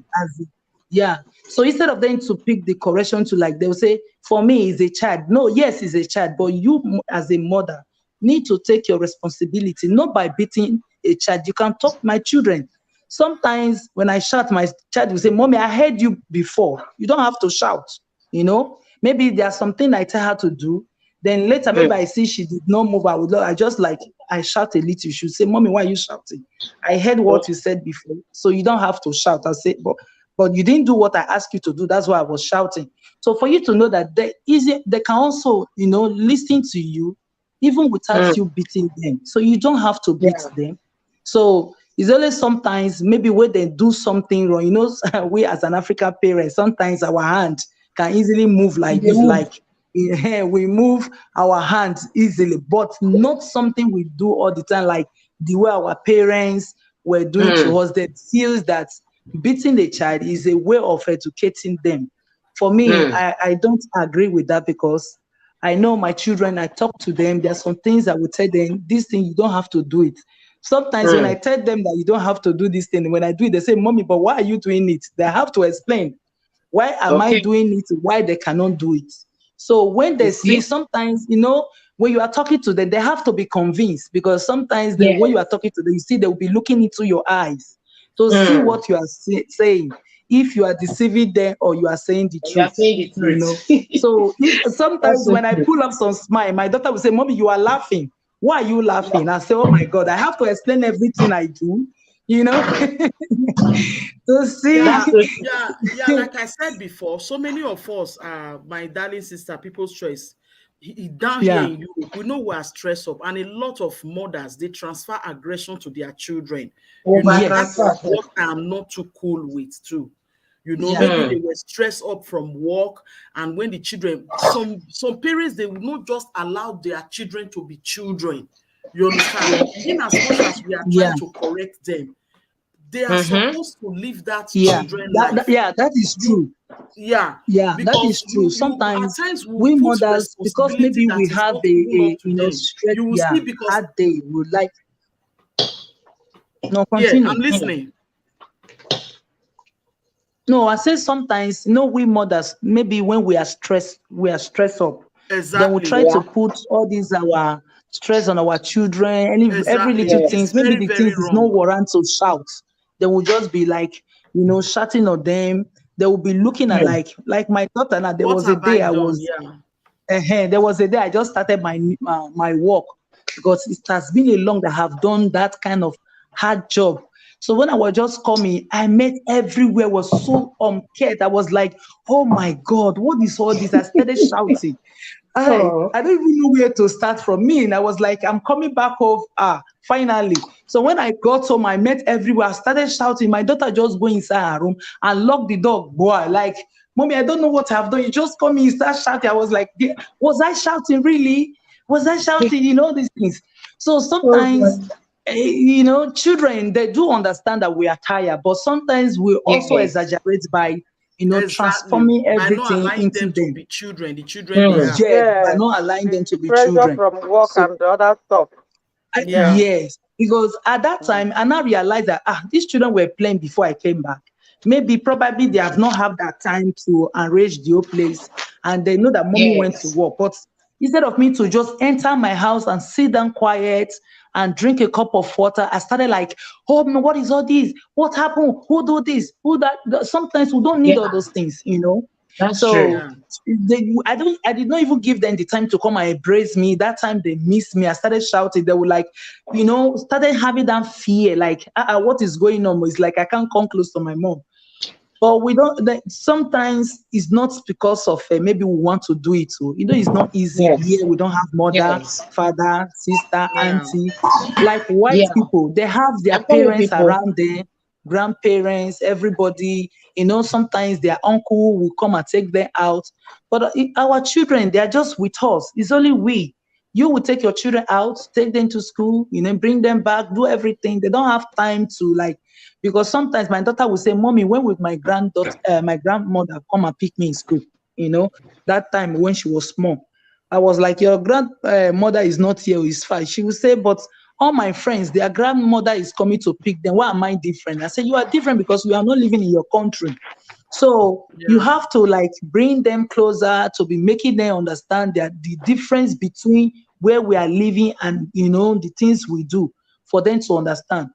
yeah. So instead of them to pick the correction to like they'll say, for me, it's a child. No, yes, it's a child, but you as a mother need to take your responsibility, not by beating a child. You can talk my children. Sometimes when I shout, my child will say, "Mommy, I heard you before. You don't have to shout." Maybe there's something I tell her to do. Then later, maybe Mm. I see she did not move. I just like I shout a little. She say, "Mommy, why are you shouting? I heard what you said before, so you don't have to shout." I say, but you didn't do what I asked you to do. That's why I was shouting. So for you to know that they can also, listen to you, even without Mm. you beating them. So you don't have to beat Yeah. them. So it's only sometimes maybe when they do something wrong. We as an African parent, sometimes our hand can easily move like They this, move. like we move our hands easily, but not something we do all the time, like the way our parents were doing to Mm. us. That feels that beating a child is a way of educating them. For me, Mm. I don't agree with that because I know my children, I talk to them. There are some things I would tell them, this thing, you don't have to do it. Sometimes when I Mm. tell them that you don't have to do this thing, when I do it, they say, "Mommy, but why are you doing it?" They have to explain. Why am I Okay. doing it? Why they cannot do it? So when You they see, see? sometimes, when you are talking to them, they have to be convinced, because sometimes when you are Yes. talking to them, you see they will be looking into your eyes to see Mm. what you are saying, if you are deceiving them or you are saying the You are truth. saying the truth. So sometimes That's so when I true. pull up some smile, my daughter will say, "Mommy, you are laughing. Why are you laughing?" I say, "Oh my God, I have to explain everything I do, to Yeah, That's see." so true. yeah. Like I said before, so many of us are my darling sister, people's choice. Down here Yeah, in Europe, we know we are stressed up, and a lot of mothers they transfer aggression to their children. That yes, is Over transfer. what I'm not too cool with too. yeah, Maybe they Mm. were stressed up from work, and when the children, some parents, they will not just allow their children to be children. You understand? In as much as we are yeah, trying to correct them, they are Mm-hmm. supposed to live that yeah. children That life. yeah, that is You, true. yeah, Yeah, that because is true. you at Sometimes times will we put mothers, because responsibility maybe we that is have not even up to them. straight, You will yeah, see because hard day. We like no yeah, continue. I'm listening. No, I say sometimes, we mothers, maybe when we are stressed up. Then we Exactly, try to Yeah. put all these our stress on our children, and every little exactly. It's things, Yes. maybe very, the very things is no wrong. warrant to shout. They will just be like, shouting on them. They will be looking at, Mm. like my daughter. Now there What was a have day I I done? was Yeah. there was a day I just started my work, because it has been a long that I have done that kind of hard job. So when I was just coming, I met everywhere was so cared. I was like, "Oh my God, what is all this?" I started shouting. Oh. I don't even know where to start from. Me, and I was like, I'm coming back home. Finally. So when I got home, I met everywhere. I started shouting. My daughter just go inside her room and lock the door. Boy, like, "Mommy, I don't know what I've done. You just come in, start shouting." I was like, was I shouting really? Was I shouting? These things. So Oh sometimes, God. children, they do understand that we are tired, but sometimes we also Yes. exaggerate by, Exactly. transforming By not everything allowing into them to them. be children, the children they Mm. are. Yes, by Yes, not allowing them to the be pressure children. from work So and the other stuff. Yeah. yes, because at that Mm. time I now realized that these children were playing before I came back. Maybe probably they have not had that time to arrange the whole place, and they know that mommy went to Yes. work. But instead of me to just enter my house and sit down quiet and drink a cup of water, I started like, "Oh no, what is all this? What happened? Who do this? Who that?" Sometimes we don't need all Yeah. those things. That's true. So Yeah. I did not even give them the time to come and embrace me. That time they missed me. I started shouting. They were like, started having that fear, like, what is going on? It's like I can't come close to my mom. But we don't. Sometimes it's not because of maybe we want to do it. So it's not easy Yes. here. We don't have mother, Yes. father, sister, Yeah. auntie. Like white Yeah. people, they have their I'm coming, parents people. around them, grandparents, everybody. Sometimes their uncle will come and take them out. But our children, they are just with us. It's only we. You will take your children out, take them to school, bring them back, do everything. They don't have time to like, because sometimes my daughter will say, "Mommy, when will my grandmother come and pick me in school?" You know, that time when she was small. I was like, "Your grandmother is not here, is fine." She will say, "But all my friends, their grandmother is coming to pick them. Why am I different?" I said, "You are different because you are not living in your country. So you Yeah. have to like bring them closer to be making them understand that the difference between where we are living and the things we do for them to understand."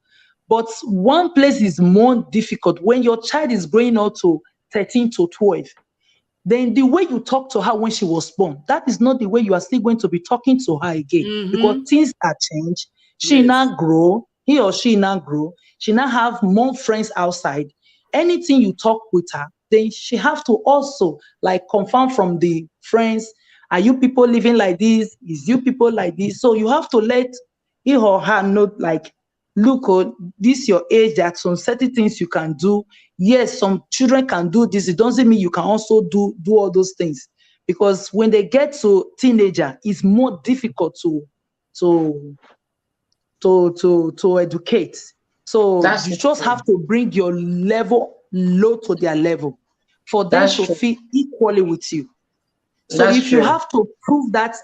But one place is more difficult when your child is growing up to 13 to 12. Then the way you talk to her when she was born, that is not the way you are still going to be talking to her again, because Mm-hmm. things are changed. She Yes. now grow, he or she now grow. She now have more friends outside. Anything you talk with her, then she have to also like confirm from the friends. Are you people living like this? Is you people like this? So you have to let he or her know like, "Look, oh, this your age, there are some certain things you can do. Yes, some children can do this. It doesn't mean you can also do all those things." Because when they get to teenager, it's more difficult to to educate. So That's you so just true. have to bring your level low to their level for them That's to true. feel equally with you. So That's if you true. have to prove that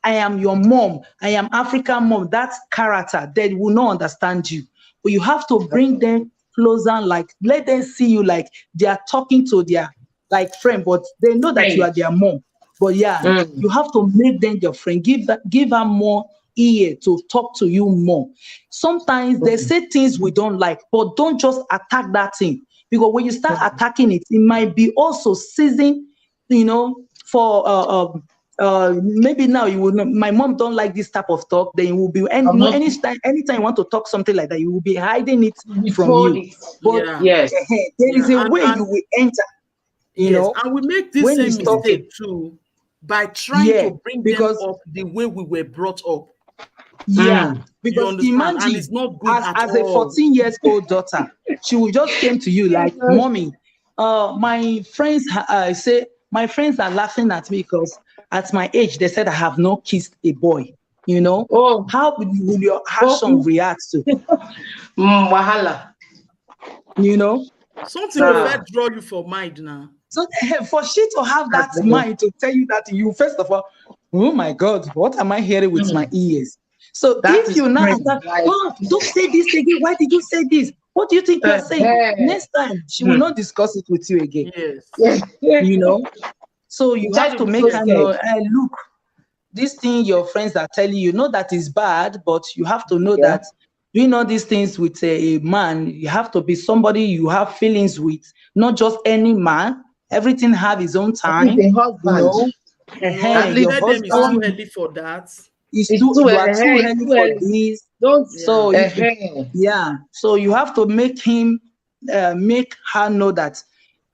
I am your mom, I am African mom, that character, they will not understand you. But you have to bring them closer, like let them see you like they are talking to their like friend, but they know that you Friend. are their mom. But yeah, Mm. you have to make them your friend. Give her more ear to talk to you more. Sometimes they Mm. say things we don't like, but don't just attack that thing. Because when you start attacking it, it might be also season, for maybe now you will know, my mom don't like this type of talk, then you will be, and I'm not anytime you want to talk something like that, you will be hiding it we from told you. it. But Yeah. Yes. there Yeah. is a way you will enter, Yes, and we make this when you same stop it. mistake too by trying Yeah, to bring them because up the way we were brought up. yeah, Mm. You because understand? And imagine it's not good at as a all. 14 years old daughter, she will just came to you like, Jesus. mommy, my friends say my friends are laughing at me because at my age they said I have not kissed a boy. Oh, How will your action oh, react to? wahala. You know, Something go so first draw you for mind now. so for she to have that Abeg. mind to tell you that, you first of all, oh my God, what am I hearing with my Mm. ears? So That if is you now friend, attack, like oh, don't say this again. Why did you say this? What do you think you're saying? eh. Next time, she will Mm. not discuss it with you again. Yes. Yeah. You know, so The you child have will to be so make her Yes. know, scared. look, this thing your friends are telling you, know that is bad, but you have to know Yeah. that doing all these things with a man, you have to be somebody you have feelings with, not just any man. Everything have his own At least time, a you husband. know. No, At you least Your tell them it's too husband early for that. is it's too, too you are too it's early too for early. this. Don't So Yeah. yeah, so you have to make him, make her know that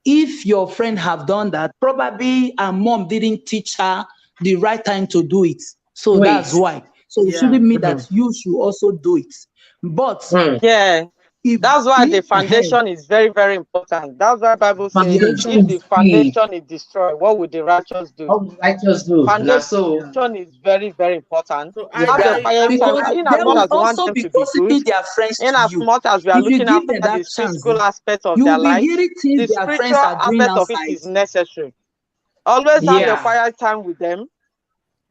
if your friend have done that, probably her mom didn't teach her the right time to do it. So wait. that's why. So it Yeah. shouldn't mean that Mm. you should also do it. But Mm. Yeah. if That's why the if foundation is very, very important. That's why Bible says, yeah, if Foundation the is key. foundation is destroyed, what will the righteous do? All the righteous do. Foundation Now so Yeah. is very, very important. So yeah. Have your quiet time. because In as they much will as we want also them be to be good, gossiping their friends in to as you. much as we are If you looking give after them the that chance, physical aspect of you their will be life, hearing things the their friends spiritual are doing aspect of it outside. is necessary. Always have your Yeah. quiet time with them.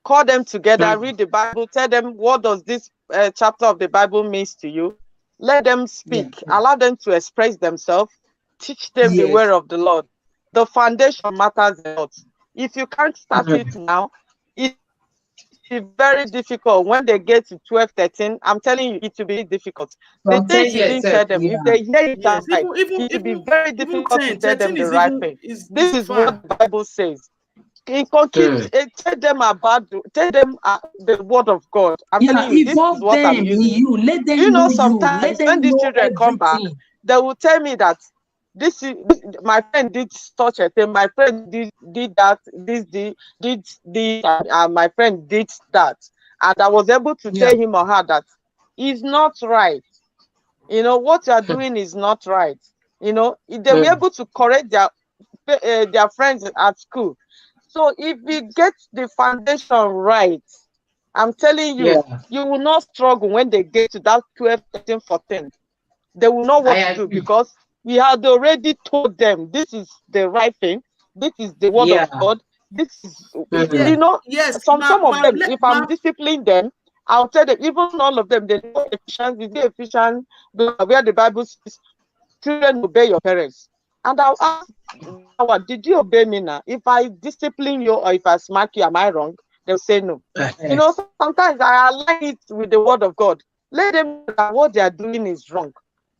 Call them together, Mm. read the Bible, tell them what does this chapter of the Bible means to you. Let them Yeah. speak, allow them to express themselves, teach them the Yes. word of the Lord. The foundation matters a lot. If you can't start Mm. it now, it will be very difficult when they get to 12, 13. I'm telling you, it will be very difficult. The From things you 10 didn't years, tell sef. them, if they Yeah. hear it Yes. outside, it will be very Even difficult to 10, tell them 13 the is right even thing. is This is what far. the Bible says. In concrete, Mm. tell them the word of God. I'm Yeah, telling you, this is involve what I'm them in using. you. Let Do you them know know you. Let sometimes when them these know children come back, everything. they will tell me that my friend did such a thing, my friend did that, did this, and my friend did that. And I was able to Yeah. tell him or her that it's not right. What you are doing is not right. They were Mm. able to correct their friends at school. So if we get the foundation right, I'm telling you, Yeah. you will not struggle when they get to that 12, 13, 14. They will know I what to do agree. because we had already told them this is the right thing, this is the word of Yeah. God. This is, Yeah. Mm. Yes. some of them, if I'm disciplining them, I'll tell them, even all of them, they know Ephesians, is it Ephesians, where the Bible says, children, obey your parents. And I'll ask, did you obey me now? If I discipline you or if I smack you, am I wrong? They'll say no. Sometimes I align it with the word of God. Let them know that what they are doing is wrong.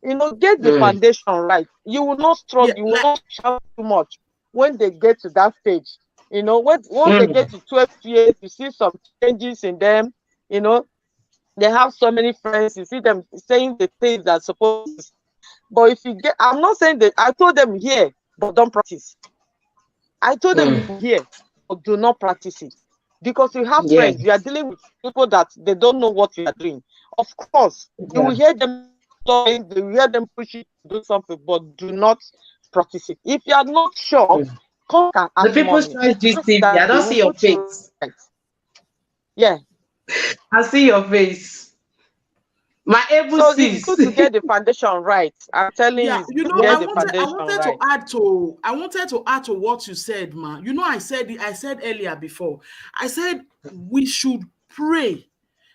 Get the Mm. foundation right. You will not Yeah, struggle, you will like not shout too much when they get to that stage. Once they get Mm. to 12 years, you see some changes in them. You know, they have so many friends, you see them saying the things they're supposed to say. But if you get, I'm not saying that I told them here, but don't practice. I told them Mm. here, but do not practice it. Because you have Yeah. friends, you are dealing with people that they don't know what you are doing. Of course, you Yeah. will hear them talking, you will hear them push you to do something, but do not practice it. If you are not sure, Mm. come and The ask people's mommy. choice Ask GTV. I that they don't will see your put you face. right. Yeah. I see your face. My able So it's sis. good to get the foundation right. I'm telling you, yeah, it's good to I get the wanted I foundation wanted to right. add to what you said, ma. I said earlier before. I said we should pray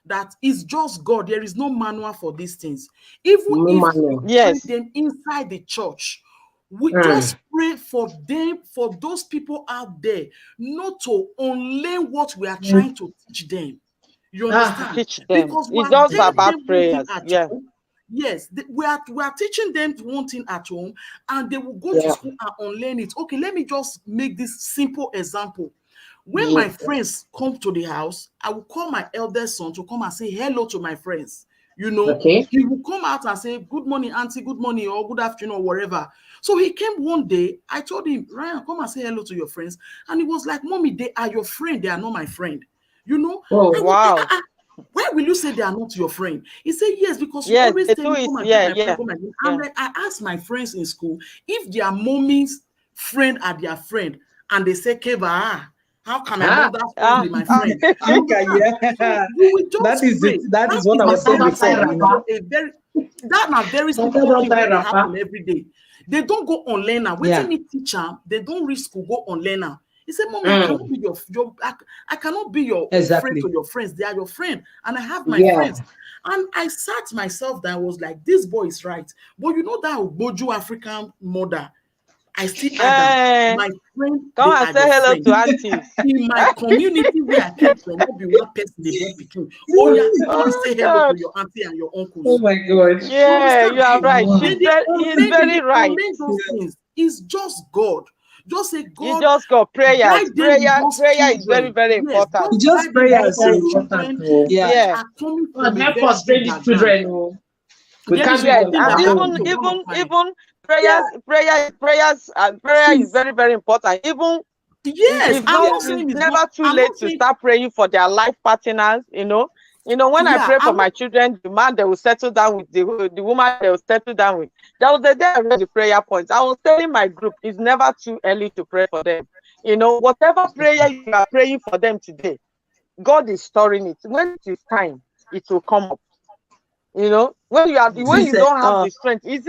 that it's just God. There is no manual for these things. Even No if we manual. find Yes. them inside the church, we Mm. just pray for them, for those people out there, not to unlearn what we are Mm. trying to teach them. You understand? Teach them. Because we It's are just telling about them one thing prayers. at Yeah. home. Yes, we are teaching them one thing at home, and they will go to Yeah. school and unlearn it. Okay, let me just make this simple example. When my Yeah. friends come to the house, I will call my eldest son to come and say hello to my friends. You know, Okay. he will come out and say, "Good morning, auntie, good morning, or good afternoon, or whatever." So he came one day, I told him, "Ryan, come and say hello to your friends." And he was like, "Mommy, they are your friend, they are not my friend." You know, I Oh. would say, Wow. why will you say they are not your friend? He said, yes, because you Yes, always they tell do me, it. come and be Yeah, my friend, yeah, come and be. I'm yeah. like, I asked my friends in school if their mommy's friend are their friend, and they say, Keva, how can my Ah. mother's friend Ah, be my ah. friend? You Okay, understand? So yeah. you will That just is it. pray. That That is what is I a was Master saying very don't tie before, you simple, know. wrapper. a very that na very Master simple don't thing tie where they wrapper. happen every day. They don't go online now. Waiting Yeah. me teacher, they don't reach school, go online now. He said, "Mommy, I cannot Mm. be I cannot be your friend to Exactly. your friends. They are your friend, and I have my Yeah. friends." And I sat myself down. I was like, "This boy is right." But you know that Boju African mother, I still add them. Eh, My friend, come they and are say your hello friend. to aunties. In my community where I came from, not be one person they born pikin. Oh yeah, go and Oh say hello to God. your auntie and your Oh uncles. my God. You Yeah, understand? you are right. Wow. He's Then very they right. unlearn those things. It's just God. Just say, You God, just got prayers. guide them with those Prayer is very, children. very Yes, important. just Just guide them with Very, prayers. very those So important. children Oh. yeah. that Yeah. are coming God from a help very us poor train these background. children. Oh. We There can't is do it one Yes, on thing and that our happened even to own. one of even my even Yeah. prayer is very, very important. Even yes, it's I'm not not it's saying it's not, never too I'm not late to saying start praying for their life partners. When I yeah, pray for I'm not my children, the man they will settle down with, the woman they will settle down with. There was a day I read the prayer points. I was telling my group it's never too early to pray for them. Whatever prayer you are praying for them today, God is storing it. When it is time, it will come up. When This you don't have uh the strength, you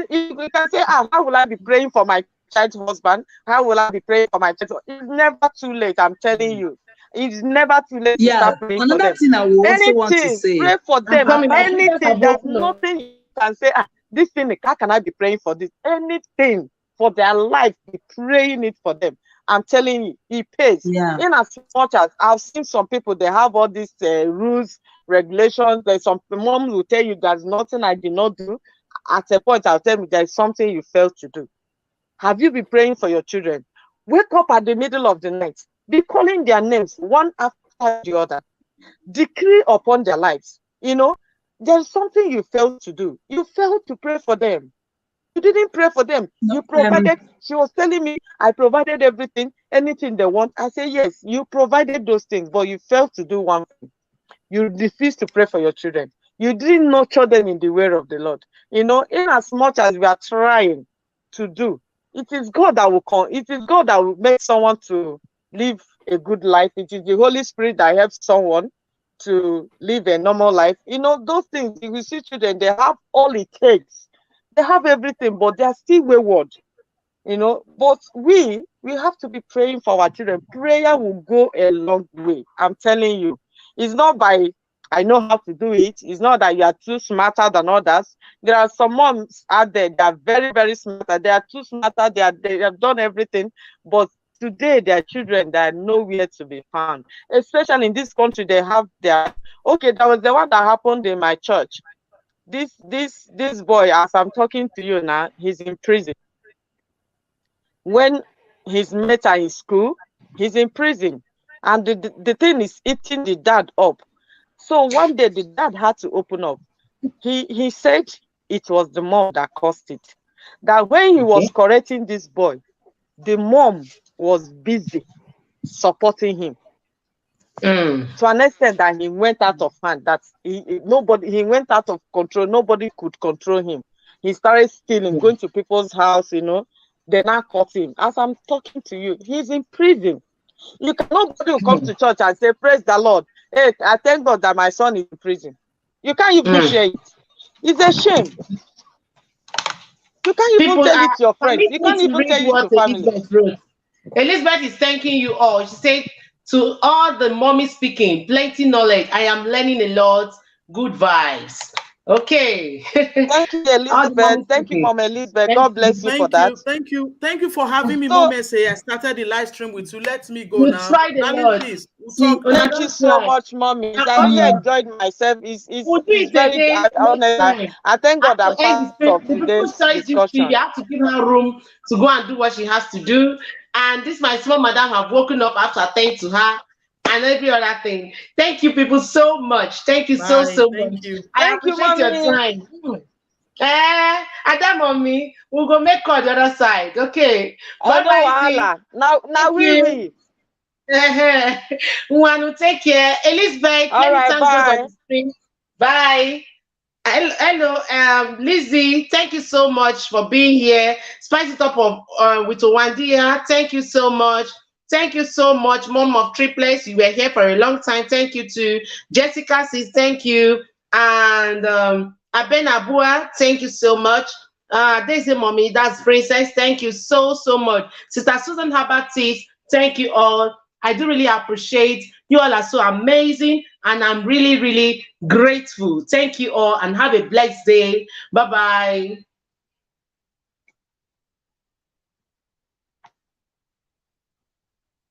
can say, how will I be praying for my child's husband? How will I be praying for my child? It's never too late. I'm telling you, it's never too late to yeah. start praying for Another them. thing I will also want to Anything, say. pray for I'm them. coming. My children are Anything. There's broken. Oh. nothing you can say. This thing, how can I be praying for this? Anything for their life, be praying it for them. I'm telling you, it pays. Yeah. In as much as I've seen some people, they have all these rules, regulations. There's some moms will tell you there's nothing I did not do. At a point, I'll tell me there's something you failed to do. Have you been praying for your children? Wake up at the middle of the night. Be calling their names one after the other. Decree upon their lives. There's something you failed to do. You failed to pray for them. You didn't pray for them. No, You provided. She was telling me, I provided everything, anything they want. I say, yes, you provided those things, but you failed to do one thing. You refused to pray for your children. You didn't nurture them in the way of the Lord. In as much as we are trying to do, it is God that will come. It is God that will make someone to live a good life. It is the Holy Spirit that helps someone to live a normal life. Those things, if we see children, they have all it takes. They have everything, but they are still wayward. But we have to be praying for our children. Prayer will go a long way. I'm telling you. It's not by I know how to do it. It's not that you are too smarter than others. There are some moms out there that are very, very smarter. They are too smarter. They have done everything. But today their children, they are nowhere to be found. Especially in this country, they have their okay, that was the one that happened in my church. This boy, as I'm talking to you now, he's in prison. When his mates are in school, he's in prison. And the thing is eating the dad up. So one day the dad had to open up. He said it was the mom that caused it. That when he was Okay. correcting this boy, the mom was busy supporting him Mm. to an extent that he went out of hand. That he went out of control. Nobody could control him. He started stealing, Mm. going to people's house. They now caught him. As I'm talking to you, he's in prison. Nobody will come Mm. to church and say, "Praise the Lord. Hey, I thank God that my son is in prison." You can't even Mm. share it. It's a shame. You can't even People, tell it to your friends. permit You me can't to even read tell it what to family. Elizabeth wrote. Elizabeth is thanking you all. She said, to all the mommy speaking, plenty knowledge. I am learning a lot. Good vibes. Okay. Thank you, All the Elizabeth. mommy Thank you, speaking. Mom Elizabeth. Thank God bless you. you for that. Thank you for having me, So, Mom. Say I started the live stream with you. Let me go You now. tried a Darling, lot. please, we'll See, talk una later. thank you don't so try. much, mommies. I really Um, enjoyed myself. we'll do It's it very again next honest. time. I thank God Have I'm to end the part stream. of The people today's choice you free. You discussion. have to give her room to go and do what she has to do. And this my small madam have woken up after attend to her and every other thing. Thank you, people, so much. Thank you so Bye. so Thank much. you. I Thank you, appreciate your mommy. time. Adam on me. We'll go make call the other side. Okay. Oh Bye no, bye, Z. wahala. Now Thank you. we. We want to take care. Elizabeth, All let me right, thank those on bye. the screen. Bye. Hello, Lizzie. Thank you so much for being here. Spice it up with Owandia. Thank you so much. Thank you so much, Mom of Triplets. You were here for a long time. Thank you to Jessica. Says thank you, and Aben Abua. Thank you so much. Daisy Mommy, that's Princess. Thank you so so much. Sister Susan Habatis. Thank you all. I do really appreciate you all are so amazing, and I'm really really grateful. Thank you all and have a blessed day. Bye bye.